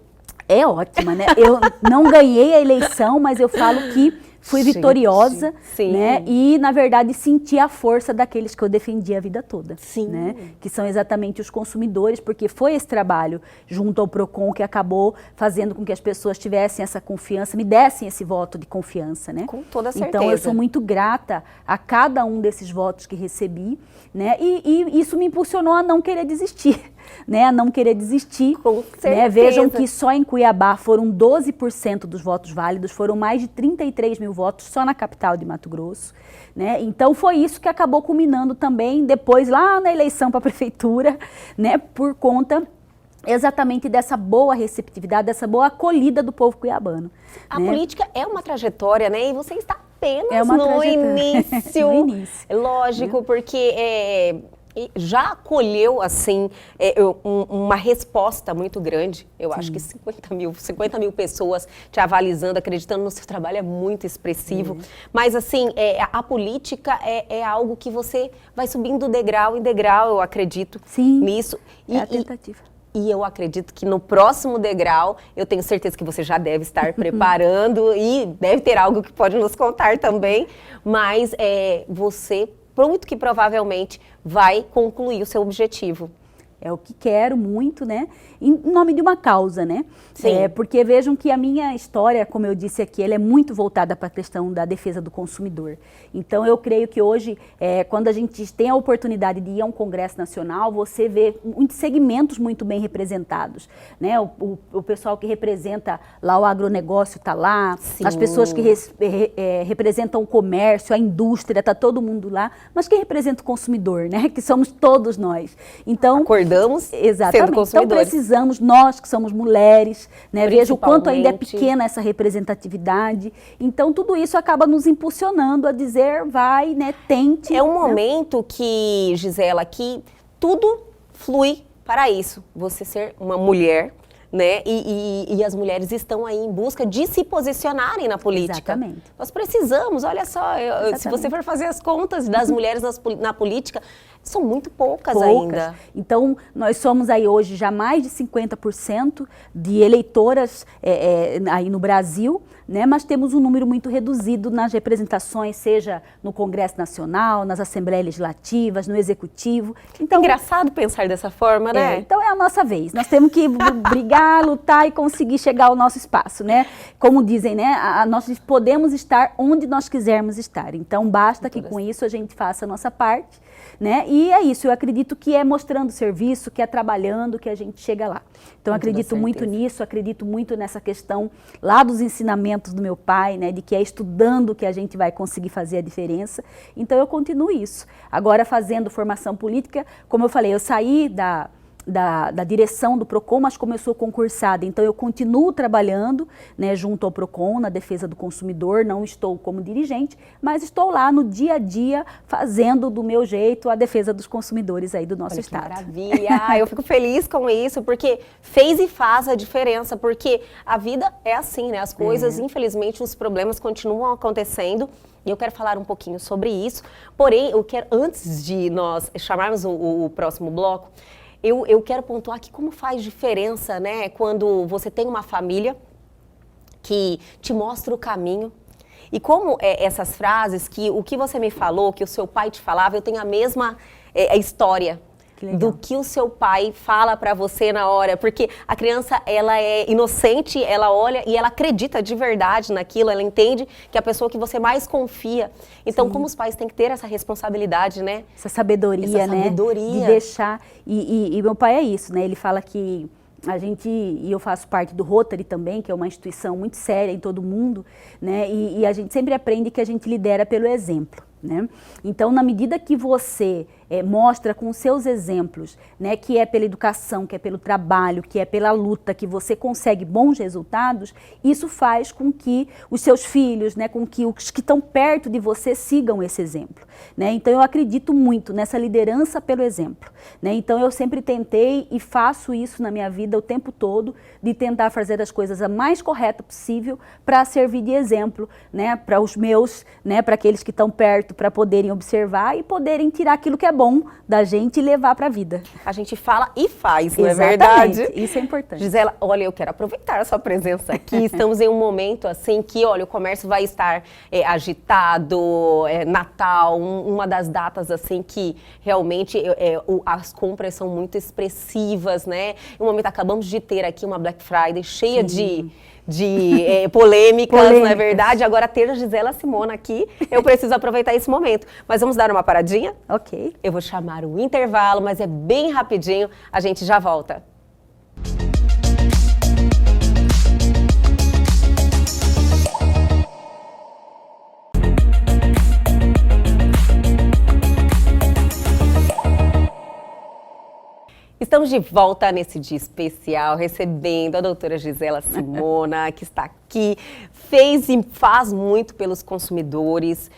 É ótima, né? Eu não ganhei a eleição, mas eu falo que fui vitoriosa, sim. Né? E, na verdade, senti a força daqueles que eu defendi a vida toda. Sim. Né? Que são exatamente os consumidores, porque foi esse trabalho junto ao PROCON que acabou fazendo com que as pessoas tivessem essa confiança, me dessem esse voto de confiança, né? Com toda certeza. Então, eu sou muito grata a cada um desses votos que recebi, né? E isso me impulsionou a não querer desistir. né, a não querer desistir. Com certeza. Né? Vejam que só em Cuiabá foram 12% dos votos válidos, foram mais de 33 mil votos só na capital de Mato Grosso. Né? Então foi isso que acabou culminando também depois lá na eleição para a prefeitura, né, por conta exatamente dessa boa receptividade, dessa boa acolhida do povo cuiabano. A né? política é uma trajetória, né? E você está apenas uma no trajetória. início. No início. Lógico, porque já acolheu, assim, uma resposta muito grande. Eu acho que 50 mil pessoas te avalizando, acreditando no seu trabalho é muito expressivo. Mas, assim, a política é algo que você vai subindo degrau em degrau, eu acredito nisso. É a tentativa. E eu acredito que no próximo degrau, eu tenho certeza que você já deve estar preparando e deve ter algo que pode nos contar também, mas você, muito que provavelmente, vai concluir o seu objetivo. É o que quero muito, né? Em nome de uma causa, né? Sim. Porque vejam que a minha história, como eu disse aqui, ela é muito voltada para a questão da defesa do consumidor. Então, eu creio que hoje, quando a gente tem a oportunidade de ir a um congresso nacional, você vê muitos segmentos muito bem representados, né? O pessoal que representa lá o agronegócio está lá, Sim. as pessoas que representam o comércio, a indústria, está todo mundo lá, mas quem representa o consumidor, né? Que somos todos nós. Então, acordamos exatamente. sendo consumidores. Então precisamos, nós que somos mulheres, né, veja o quanto ainda é pequena essa representatividade. Então tudo isso acaba nos impulsionando a dizer, vai, né, tente. É um momento que, Gisela, que tudo flui para isso. Você ser uma mulher, né? E as mulheres estão aí em busca de se posicionarem na política. Exatamente. Nós precisamos, olha só, se você for fazer as contas das mulheres na política, são muito poucas ainda. Então, nós somos aí hoje já mais de 50% de eleitoras aí no Brasil, né? Mas temos um número muito reduzido nas representações, seja no Congresso Nacional, nas Assembleias Legislativas, no Executivo. Então, engraçado pensar dessa forma, né? Então é a nossa vez. Nós temos que brigar, lutar e conseguir chegar ao nosso espaço, né? Como dizem, né? Nós podemos estar onde nós quisermos estar. Então basta que com isso a gente faça a nossa parte, né? E é isso, eu acredito que é mostrando serviço, que é trabalhando, que a gente chega lá. Então acredito muito nisso, acredito muito nessa questão lá dos ensinamentos do meu pai, né? De que é estudando que a gente vai conseguir fazer a diferença. Então eu continuo isso. Agora fazendo formação política, como eu falei, eu saí da direção do PROCON, mas como eu sou concursada, então eu continuo trabalhando, né, junto ao PROCON, na defesa do consumidor, não estou como dirigente, mas estou lá no dia a dia, fazendo do meu jeito a defesa dos consumidores aí do nosso estado. Que maravilha! Eu fico feliz com isso, porque fez e faz a diferença, porque a vida é assim, né? As coisas, infelizmente, os problemas continuam acontecendo, e eu quero falar um pouquinho sobre isso, porém, eu quero, antes de nós chamarmos o próximo bloco, eu quero pontuar aqui como faz diferença, né, quando você tem uma família que te mostra o caminho. E como essas frases, que o que você me falou, que o seu pai te falava, eu tenho a mesma história do que o seu pai fala para você na hora. Porque a criança, ela é inocente, ela olha e ela acredita de verdade naquilo, ela entende que é a pessoa que você mais confia. Então, como os pais têm que ter essa responsabilidade, né? Essa sabedoria, né? De deixar. E meu pai é isso, né? Ele fala que a gente, e eu faço parte do Rotary também, que é uma instituição muito séria em todo mundo, né? E a gente sempre aprende que a gente lidera pelo exemplo, né? Então, na medida que você mostra com os seus exemplos, né, que é pela educação, que é pelo trabalho, que é pela luta, que você consegue bons resultados, isso faz com que os seus filhos, né, com que os que estão perto de você sigam esse exemplo, né? Então eu acredito muito nessa liderança pelo exemplo, né? Então eu sempre tentei e faço isso na minha vida o tempo todo, de tentar fazer as coisas a mais correta possível para servir de exemplo, né, para os meus, né, para aqueles que estão perto, para poderem observar e poderem tirar aquilo que é bom da gente e levar para a vida. A gente fala e faz, não é verdade? Isso é importante. Gisela, olha, eu quero aproveitar a sua presença aqui. Estamos em um momento assim que, olha, o comércio vai estar agitado, Natal, uma das datas assim que realmente as compras são muito expressivas, né? No momento acabamos de ter aqui uma Black Friday cheia de polêmicas, não é verdade? Agora, ter a Gisela Simona aqui, eu preciso aproveitar esse momento. Mas vamos dar uma paradinha? Ok. Eu vou chamar o intervalo, mas é bem rapidinho, a gente já volta. Estamos de volta nesse dia especial, recebendo a doutora Gisela Simona, que está aqui, fez e faz muito pelos consumidores,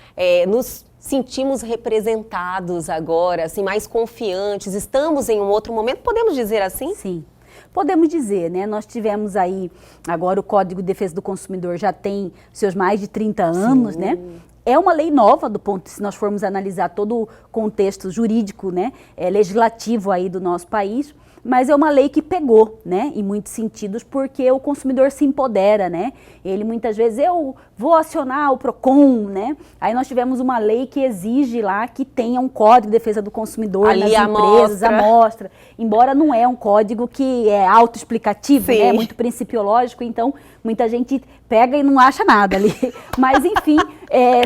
nos sentimos representados agora, assim, mais confiantes, estamos em um outro momento, podemos dizer assim? Sim. Podemos dizer, né? Nós tivemos aí, agora o Código de Defesa do Consumidor já tem seus mais de 30 anos, né? É uma lei nova do ponto, se nós formos analisar todo o contexto jurídico, né, legislativo aí do nosso país, mas é uma lei que pegou, né, em muitos sentidos, porque o consumidor se empodera, né? Ele muitas vezes, eu vou acionar o PROCON, né? Aí nós tivemos uma lei que exige lá que tenha um Código de Defesa do Consumidor ali nas empresas, a mostra, embora não é um código que é autoexplicativo, né, é muito principiológico, então muita gente pega e não acha nada ali. Mas enfim,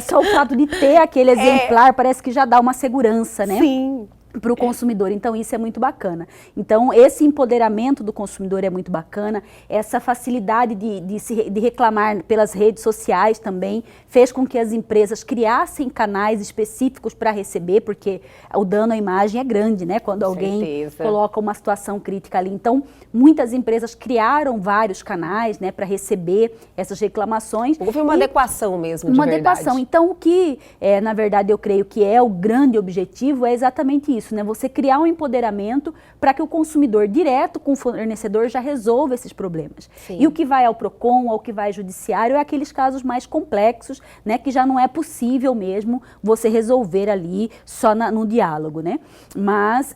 só o fato de ter aquele exemplar parece que já dá uma segurança, né? Sim. Para o consumidor, então isso é muito bacana. Então esse empoderamento do consumidor é muito bacana, essa facilidade de reclamar pelas redes sociais também fez com que as empresas criassem canais específicos para receber, porque o dano à imagem é grande, né? Quando alguém coloca uma situação crítica ali. Então muitas empresas criaram vários canais, né, para receber essas reclamações. Houve uma adequação mesmo, de verdade. Uma adequação. Então o que, na verdade, eu creio que é o grande objetivo é exatamente isso. Né? Você criar um empoderamento para que o consumidor direto com o fornecedor já resolva esses problemas. Sim. E o que vai ao PROCON, ao que vai ao judiciário, é aqueles casos mais complexos, né, que já não é possível mesmo você resolver ali só no diálogo, né? Mas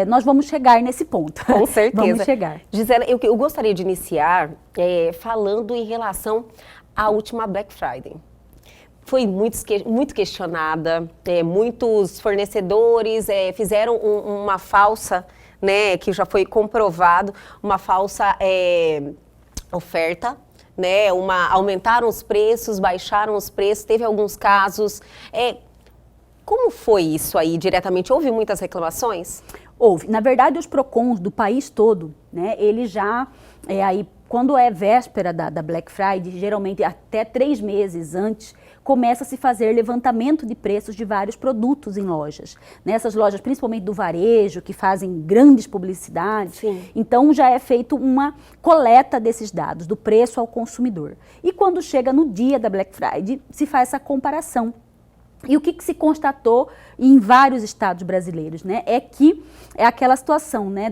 nós vamos chegar nesse ponto. Com certeza. Vamos chegar. Gisela, eu gostaria de iniciar falando em relação à última Black Friday. Foi muito questionada, muitos fornecedores fizeram uma falsa, né, que já foi comprovado, uma falsa oferta, né, aumentaram os preços, baixaram os preços, teve alguns casos. Como foi isso aí diretamente? Houve muitas reclamações? Houve. Na verdade, os PROCONs do país todo, né, ele já, aí, quando é véspera da Black Friday, geralmente até 3 meses antes, começa a se fazer levantamento de preços de vários produtos em lojas. Nessas lojas, principalmente do varejo, que fazem grandes publicidades. Sim. Então já é feito uma coleta desses dados, do preço ao consumidor. E quando chega no dia da Black Friday, se faz essa comparação. E o que se constatou em vários estados brasileiros, né? É que é aquela situação, né?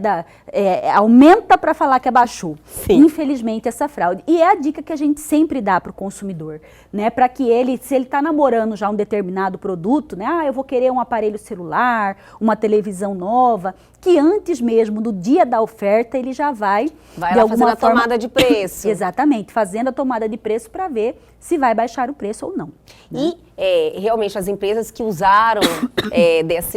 Aumenta para falar que abaixou. Sim. Infelizmente, essa fraude. E é a dica que a gente sempre dá para o consumidor, né? Para que ele, se ele está namorando já um determinado produto, né? Eu vou querer um aparelho celular, uma televisão nova, que antes mesmo do dia da oferta ele já vai lá fazendo a tomada de preço. Exatamente, fazendo a tomada de preço para ver se vai baixar o preço ou não. Né? E realmente as empresas que usaram,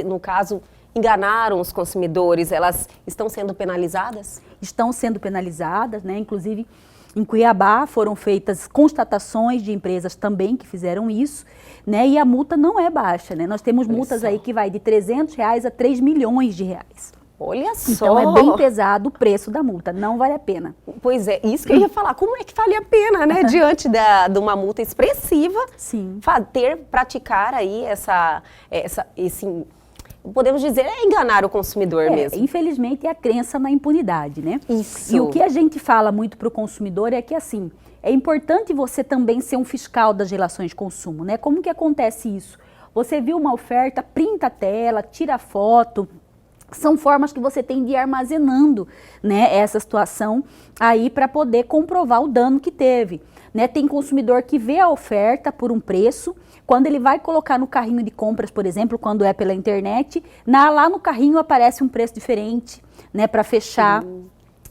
no caso, enganaram os consumidores, elas estão sendo penalizadas? Estão sendo penalizadas, né? Inclusive em Cuiabá foram feitas constatações de empresas também que fizeram isso, né? E a multa não é baixa, né? Nós temos multas aí que vai de R$300 a 3 milhões de reais. Olha só! Então é bem pesado o preço da multa, não vale a pena. Pois é, isso que eu ia falar, como é que vale a pena, né? Diante de uma multa expressiva, sim, praticar aí esse, podemos dizer, enganar o consumidor mesmo. Infelizmente é a crença na impunidade, né? Isso. E o que a gente fala muito para o consumidor é que assim, é importante você também ser um fiscal das relações de consumo, né? Como que acontece isso? Você viu uma oferta, printa a tela, tira a foto. São formas que você tem de ir armazenando, né, essa situação aí para poder comprovar o dano que teve. Né? Tem consumidor que vê a oferta por um preço, quando ele vai colocar no carrinho de compras, por exemplo, quando é pela internet, lá no carrinho aparece um preço diferente, né, para fechar.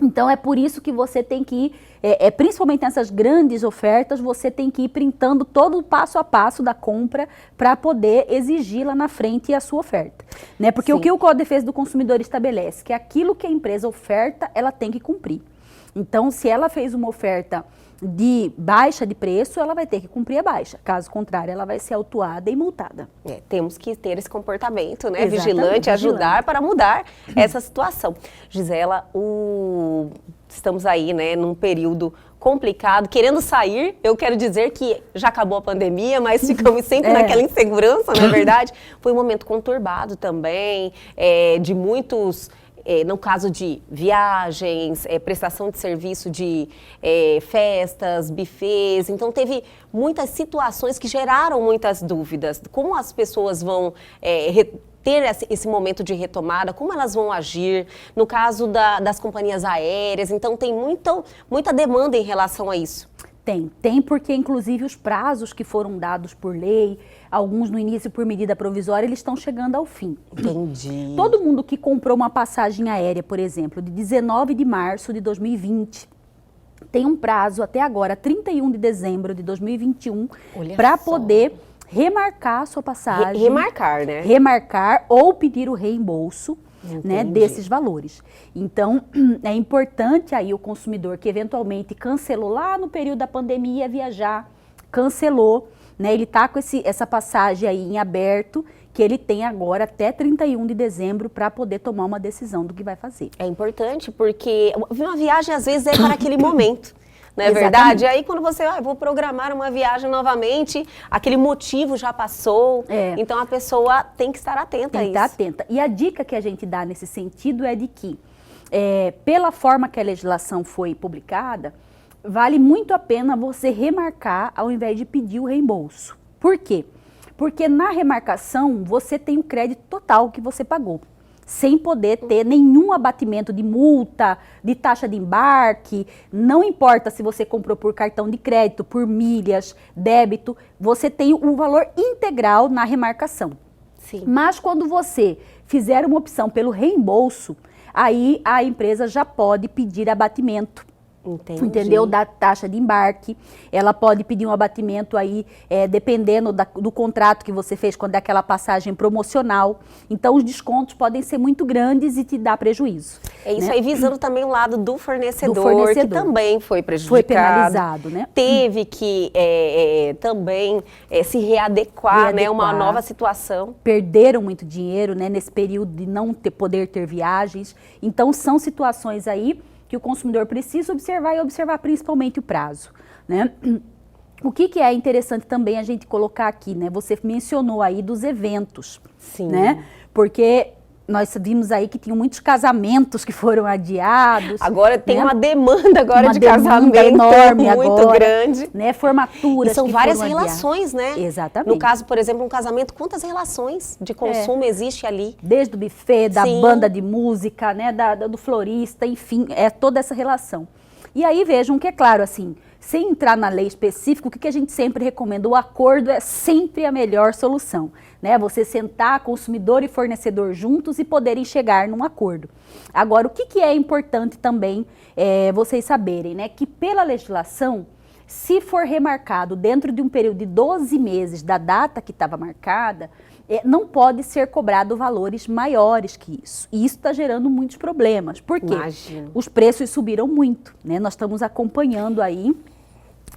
Então é por isso que você tem que ir, principalmente nessas grandes ofertas, você tem que ir printando todo o passo a passo da compra para poder exigir lá na frente a sua oferta. Né? Porque o que o Código de Defesa do Consumidor estabelece? Que aquilo que a empresa oferta, ela tem que cumprir. Então, se ela fez uma oferta de baixa de preço, ela vai ter que cumprir a baixa. Caso contrário, ela vai ser autuada e multada. Temos que ter esse comportamento, né? Exatamente, Vigilante, ajudar para mudar essa situação. Gisela, estamos aí, né, num período complicado, querendo sair. Eu quero dizer que já acabou a pandemia, mas ficamos sempre naquela insegurança, não é verdade? Foi um momento conturbado também, de muitos... no caso de viagens, prestação de serviço de festas, buffets, então teve muitas situações que geraram muitas dúvidas. Como as pessoas vão ter esse momento de retomada, como elas vão agir, no caso das companhias aéreas, então tem muita demanda em relação a isso. Tem porque inclusive os prazos que foram dados por lei, alguns no início por medida provisória, eles estão chegando ao fim. Entendi. Todo mundo que comprou uma passagem aérea, por exemplo, de 19 de março de 2020, tem um prazo até agora, 31 de dezembro de 2021, para poder remarcar a sua passagem. Remarcar, né? Remarcar ou pedir o reembolso, né, desses valores. Então, é importante aí o consumidor que eventualmente cancelou lá no período da pandemia viajar, cancelou, né, ele está com essa passagem aí em aberto, que ele tem agora até 31 de dezembro para poder tomar uma decisão do que vai fazer. É importante porque uma viagem às vezes é para aquele momento. Não é Exatamente. verdade? Aí quando você vou programar uma viagem novamente, aquele motivo já passou, então a pessoa tem que estar atenta a isso. Tem que estar atenta. E a dica que a gente dá nesse sentido é de que, pela forma que a legislação foi publicada, vale muito a pena você remarcar ao invés de pedir o reembolso. Por quê? Porque na remarcação você tem o crédito total que você pagou, sem poder ter nenhum abatimento de multa, de taxa de embarque, não importa se você comprou por cartão de crédito, por milhas, débito, você tem o valor integral na remarcação. Sim. Mas quando você fizer uma opção pelo reembolso, aí a empresa já pode pedir abatimento. Entendi. Entendeu? Da taxa de embarque, ela pode pedir um abatimento aí, dependendo do contrato que você fez quando é aquela passagem promocional. Então, os descontos podem ser muito grandes e te dar prejuízo. É isso, né? aí visando também o lado do fornecedor, que também foi prejudicado. Foi penalizado, né? Teve que também se readequar, né? Uma nova situação. Perderam muito dinheiro, né? Nesse período de não poder ter viagens. Então, são situações aí que o consumidor precisa observar e observar principalmente o prazo, né? O que é interessante também a gente colocar aqui, né? Você mencionou aí dos eventos, sim, né? Porque nós vimos aí que tinham muitos casamentos que foram adiados. Agora tem, né, uma demanda de casamento enorme muito agora, grande, né? Formaturas. E são que várias foram relações, adiadas, né? Exatamente. No caso, por exemplo, um casamento, quantas relações de consumo existe ali? Desde o buffet, da Sim. banda de música, né? Do florista, enfim, toda essa relação. E aí vejam que é claro, assim, sem entrar na lei específica, o que a gente sempre recomenda? O acordo é sempre a melhor solução, né? Você sentar consumidor e fornecedor juntos e poderem chegar num acordo. Agora, o que é importante também vocês saberem, né? Que pela legislação, se for remarcado dentro de um período de 12 meses da data que estava marcada, não pode ser cobrado valores maiores que isso. E isso está gerando muitos problemas. Por quê? Imagino. Os preços subiram muito, né? Nós estamos acompanhando aí,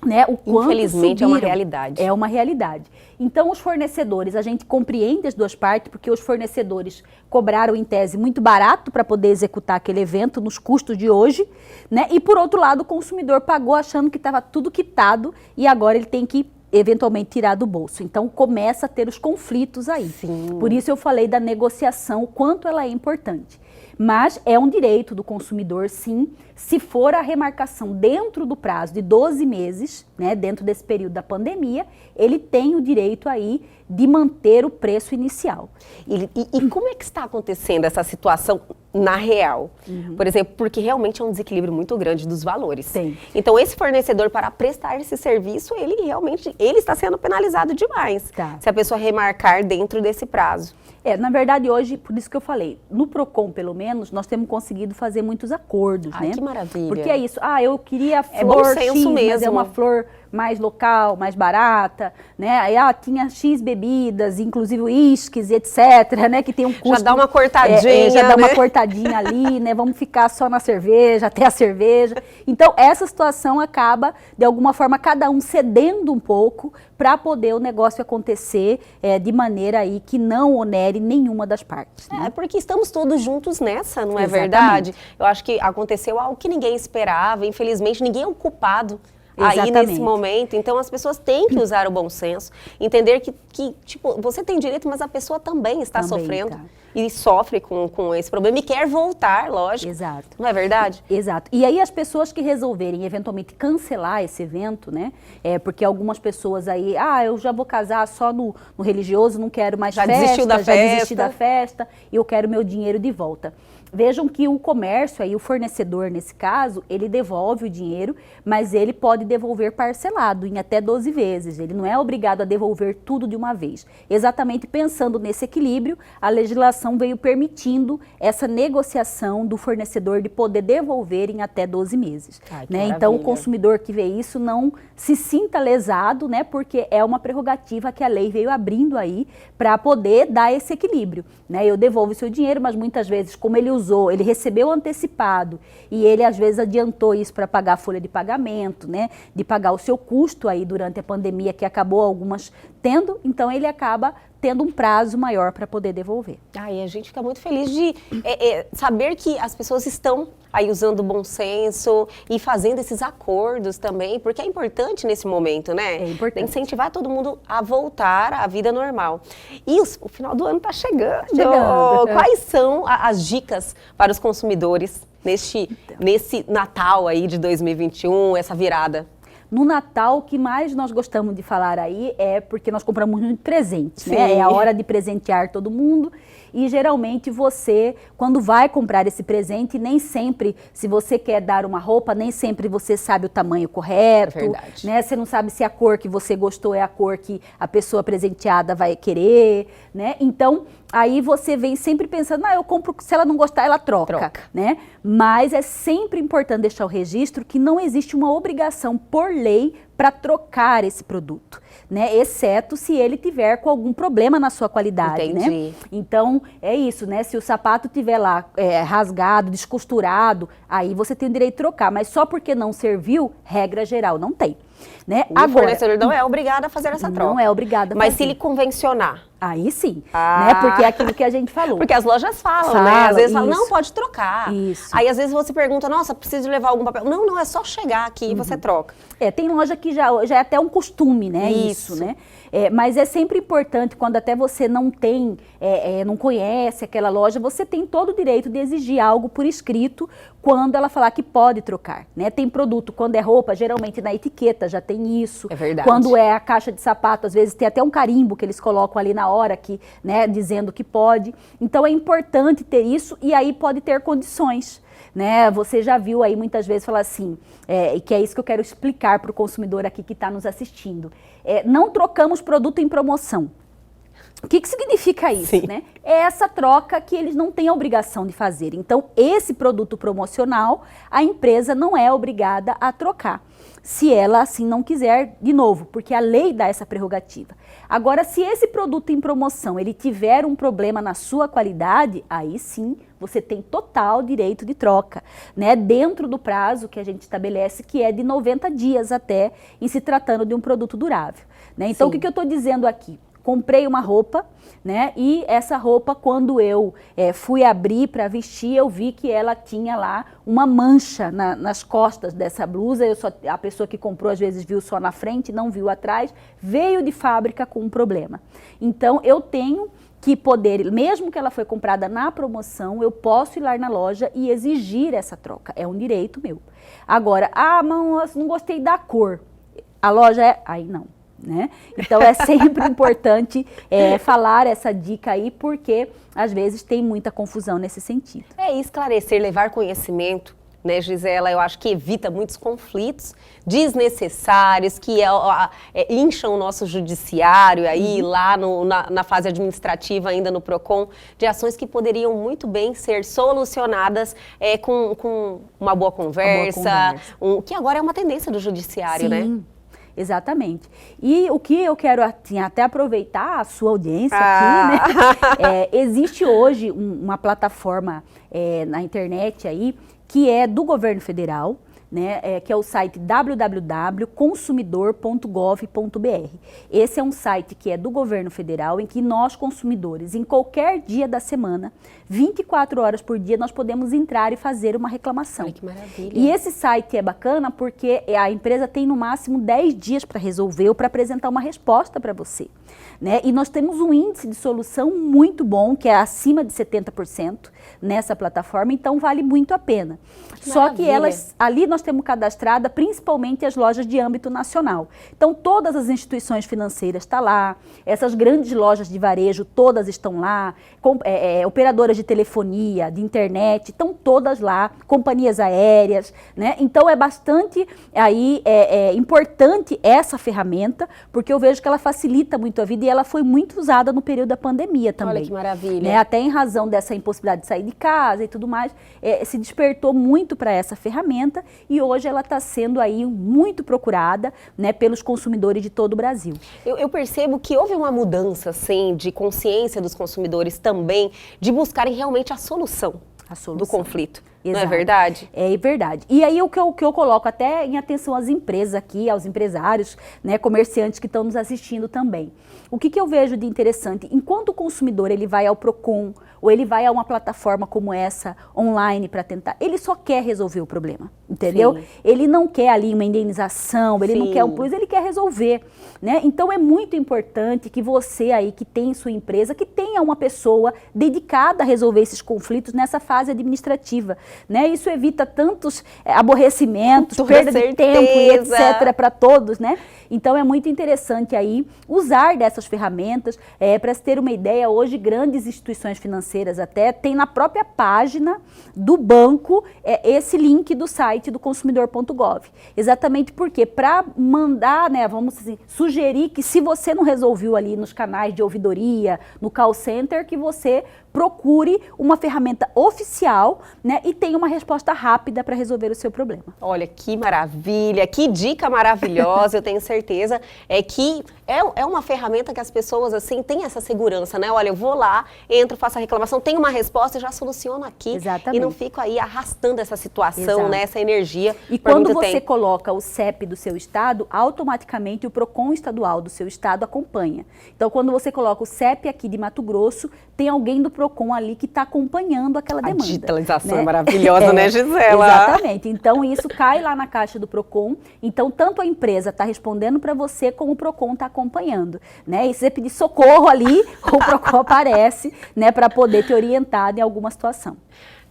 né, o quanto infelizmente subiram. É uma realidade. É uma realidade. Então, os fornecedores, a gente compreende as duas partes, porque os fornecedores cobraram, em tese, muito barato para poder executar aquele evento nos custos de hoje, né? E, por outro lado, o consumidor pagou achando que estava tudo quitado e agora ele tem que eventualmente tirar do bolso. Então, começa a ter os conflitos aí. Sim. Por isso eu falei da negociação, o quanto ela é importante. Mas é um direito do consumidor, sim, se for a remarcação dentro do prazo de 12 meses, né, dentro desse período da pandemia, ele tem o direito aí de manter o preço inicial. E como é que está acontecendo essa situação na real? Por exemplo, porque realmente é um desequilíbrio muito grande dos valores. Tem. Então, esse fornecedor, para prestar esse serviço, ele está sendo penalizado demais. Tá. Se a pessoa remarcar dentro desse prazo. Na verdade, hoje, por isso que eu falei, no Procon, pelo menos, nós temos conseguido fazer muitos acordos, Ai, né? que maravilha. Porque é isso, eu queria É bom flor senso X, mas mesmo. é uma flor mais local, mais barata, né? Aí tinha X bebidas, inclusive uísques, etc, né? Que tem um custo. Já dá uma cortadinha, já dá né? uma cortadinha ali, né? Vamos ficar só na cerveja, até a cerveja. Então, essa situação acaba, de alguma forma, cada um cedendo um pouco para poder o negócio acontecer de maneira aí que não onere nenhuma das partes. Né? Porque estamos todos juntos nessa, não é Exatamente. verdade? Eu acho que aconteceu algo que ninguém esperava, infelizmente ninguém é o culpado aí nesse momento. Então as pessoas têm que usar o bom senso, entender que tipo, você tem direito, mas a pessoa também está sofrendo. E sofre com esse problema e quer voltar, lógico. Exato. Não é verdade? Exato. E aí as pessoas que resolverem eventualmente cancelar esse evento, né? Porque algumas pessoas aí, eu já vou casar só no religioso, não quero mais festa, desistiu da já festa. desisti da festa e eu quero meu dinheiro de volta. Vejam que o comércio, aí, o fornecedor nesse caso, ele devolve o dinheiro, mas ele pode devolver parcelado em até 12 vezes. Ele não é obrigado a devolver tudo de uma vez. Exatamente pensando nesse equilíbrio, a legislação veio permitindo essa negociação do fornecedor de poder devolver em até 12 meses. Né? Então, o consumidor que vê isso não se sinta lesado, né? Porque é uma prerrogativa que a lei veio abrindo aí para poder dar esse equilíbrio. Né? Eu devolvo o seu dinheiro, mas muitas vezes, como ele ele recebeu antecipado e ele às vezes adiantou isso para pagar a folha de pagamento, né, de pagar o seu custo aí durante a pandemia que acabou algumas tendo, então ele acaba tendo um prazo maior para poder devolver. E a gente fica muito feliz de saber que as pessoas estão aí usando o bom senso e fazendo esses acordos também, porque é importante nesse momento, né? É importante. Incentivar todo mundo a voltar à vida normal. E o final do ano está chegando. Quais são as dicas para os consumidores nesse Natal aí de 2021, essa virada? No Natal, o que mais nós gostamos de falar aí é porque nós compramos muito presente, né? É a hora de presentear todo mundo e geralmente você, quando vai comprar esse presente, nem sempre, se você quer dar uma roupa, nem sempre você sabe o tamanho correto, né? Você não sabe se a cor que você gostou é a cor que a pessoa presenteada vai querer, né? Então, aí você vem sempre pensando, eu compro, se ela não gostar, ela troca, né? Mas é sempre importante deixar o registro que não existe uma obrigação por lei para trocar esse produto, né? Exceto se ele tiver com algum problema na sua qualidade, né? Então, é isso, né? Se o sapato tiver lá rasgado, descosturado, aí você tem o direito de trocar, mas só porque não serviu, regra geral, não tem. Né? O fornecedor não é obrigado a fazer essa troca. Não é obrigado a fazer. Mas se ele convencionar? Aí sim, né? Porque é aquilo que a gente falou. Porque as lojas falam, né? Às vezes falam, não, pode trocar. Isso. Aí às vezes você pergunta, nossa, preciso levar algum papel. Não, é só chegar aqui e você troca. Tem loja que já é até um costume, né? Isso, né? Mas é sempre importante, quando até você não tem, não conhece aquela loja, você tem todo o direito de exigir algo por escrito quando ela falar que pode trocar, né? Tem produto, quando é roupa, geralmente na etiqueta já tem isso. É verdade. Quando é a caixa de sapato, às vezes tem até um carimbo que eles colocam ali na hora, que, né, dizendo que pode. Então é importante ter isso e aí pode ter condições. Né? Você já viu aí muitas vezes falar assim, e que é isso que eu quero explicar para o consumidor aqui que está nos assistindo. Não trocamos produto em promoção. O que significa isso? Né? É essa troca que eles não têm a obrigação de fazer. Então, esse produto promocional, a empresa não é obrigada a trocar, se ela assim não quiser, de novo, porque a lei dá essa prerrogativa. Agora, se esse produto em promoção, ele tiver um problema na sua qualidade, aí sim, você tem total direito de troca, né? Dentro do prazo que a gente estabelece, que é de 90 dias até, em se tratando de um produto durável. Né? Então, o que eu estou dizendo aqui? Comprei uma roupa, né? E essa roupa, quando eu fui abrir para vestir, eu vi que ela tinha lá uma mancha nas costas dessa blusa. A pessoa que comprou às vezes viu só na frente, não viu atrás, veio de fábrica com um problema. Então, eu tenho que poder, mesmo que ela foi comprada na promoção, eu posso ir lá na loja e exigir essa troca. É um direito meu. Agora, mas não gostei da cor. A loja aí não. Né? Então é sempre importante falar essa dica aí, porque às vezes tem muita confusão nesse sentido. Esclarecer, levar conhecimento, né, Gisela, eu acho que evita muitos conflitos desnecessários que incham o nosso judiciário aí lá na fase administrativa, ainda no PROCON, de ações que poderiam muito bem ser solucionadas com uma boa conversa, que agora é uma tendência do judiciário, né? Exatamente. E o que eu quero assim, até aproveitar a sua audiência aqui, né? Existe hoje uma plataforma na internet aí que é do governo federal, né, que é o site www.consumidor.gov.br. Esse é um site que é do governo federal, em que nós, consumidores, em qualquer dia da semana, 24 horas por dia, nós podemos entrar e fazer uma reclamação. Olha que maravilha. E esse site é bacana porque a empresa tem no máximo 10 dias para resolver ou para apresentar uma resposta para você. Né? E nós temos um índice de solução muito bom, que é acima de 70% nessa plataforma, então vale muito a pena. Só que ali nós temos cadastrada principalmente as lojas de âmbito nacional. Então todas as instituições financeiras estão lá, essas grandes lojas de varejo todas estão lá, operadoras de telefonia, de internet, estão todas lá, companhias aéreas, né? Então é bastante importante essa ferramenta, porque eu vejo que ela facilita muito a vida e ela foi muito usada no período da pandemia também. Olha que maravilha. Né? Até em razão dessa impossibilidade de sair de casa e tudo mais, se despertou muito para essa ferramenta e hoje ela está sendo aí muito procurada, né, pelos consumidores de todo o Brasil. Eu percebo que houve uma mudança, assim, de consciência dos consumidores também, de buscarem realmente a solução do conflito. Exato. Não é verdade? É verdade. E aí o que eu coloco até em atenção às empresas aqui, aos empresários, né, comerciantes que estão nos assistindo também. O que eu vejo de interessante, enquanto o consumidor ele vai ao Procon ou ele vai a uma plataforma como essa online para tentar, ele só quer resolver o problema, entendeu? Sim. Ele não quer ali uma indenização, ele não quer um plus, ele quer resolver, né? Então é muito importante que você aí que tem sua empresa, que tenha uma pessoa dedicada a resolver esses conflitos nessa fase administrativa. Né? Isso evita tantos aborrecimentos, perda de tempo e etc. para todos, né? Então é muito interessante aí usar dessas ferramentas. Para se ter uma ideia, hoje grandes instituições financeiras até tem na própria página do banco esse link do site do consumidor.gov. Exatamente porque para mandar, né, vamos assim, sugerir que se você não resolveu ali nos canais de ouvidoria, no call center, que você procure uma ferramenta oficial, né, e tenha uma resposta rápida para resolver o seu problema. Olha, que maravilha, que dica maravilhosa, eu tenho certeza que é uma ferramenta que as pessoas, assim, têm essa segurança, né? Olha, eu vou lá, entro, faço a reclamação, tenho uma resposta e já soluciono aqui. Exatamente. E não fico aí arrastando essa situação, né, essa energia. E quando você coloca o CEP do seu estado, automaticamente o PROCON estadual do seu estado acompanha. Então, quando você coloca o CEP aqui de Mato Grosso, tem alguém do PROCON ali que está acompanhando aquela demanda. A digitalização é maravilhosa, né, Gisela? Exatamente. Então, isso cai lá na caixa do PROCON. Então, tanto a empresa está respondendo para você, como o PROCON está acompanhando. Né? E se você pedir socorro ali, o PROCON aparece, né, para poder te orientar em alguma situação.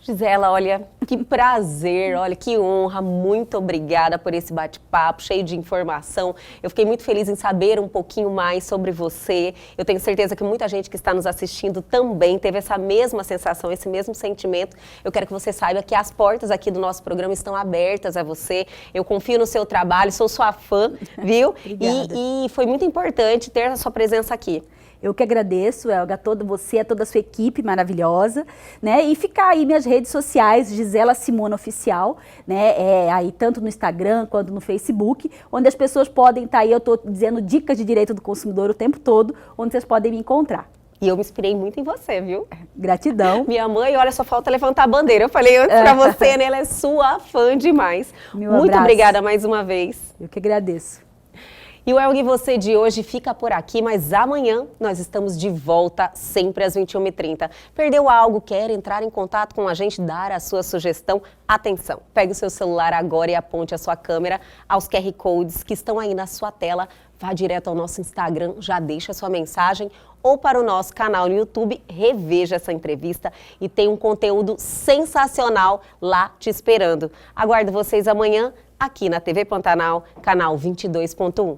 Gisela, olha, que prazer, olha, que honra, muito obrigada por esse bate-papo cheio de informação. Eu fiquei muito feliz em saber um pouquinho mais sobre você. Eu tenho certeza que muita gente que está nos assistindo também teve essa mesma sensação, esse mesmo sentimento. Eu quero que você saiba que as portas aqui do nosso programa estão abertas a você. Eu confio no seu trabalho, sou sua fã, viu? E foi muito importante ter a sua presença aqui. Eu que agradeço, Elga, a toda você, a toda a sua equipe maravilhosa, né? E ficar aí minhas redes sociais, Gisela Simona Oficial, né? Aí tanto no Instagram quanto no Facebook, onde as pessoas podem estar aí, eu estou dizendo dicas de direito do consumidor o tempo todo, onde vocês podem me encontrar. E eu me inspirei muito em você, viu? Gratidão. Minha mãe, olha, só falta levantar a bandeira. Eu falei antes pra você, né? Ela é sua fã demais. Muito obrigada mais uma vez. Eu que agradeço. E o Elga e Você de hoje fica por aqui, mas amanhã nós estamos de volta, sempre às 21h30. Perdeu algo, quer entrar em contato com a gente, dar a sua sugestão? Atenção, pegue o seu celular agora e aponte a sua câmera aos QR Codes que estão aí na sua tela. Vá direto ao nosso Instagram, já deixa a sua mensagem, ou para o nosso canal no YouTube, reveja essa entrevista e tem um conteúdo sensacional lá te esperando. Aguardo vocês amanhã aqui na TV Pantanal, canal 22.1.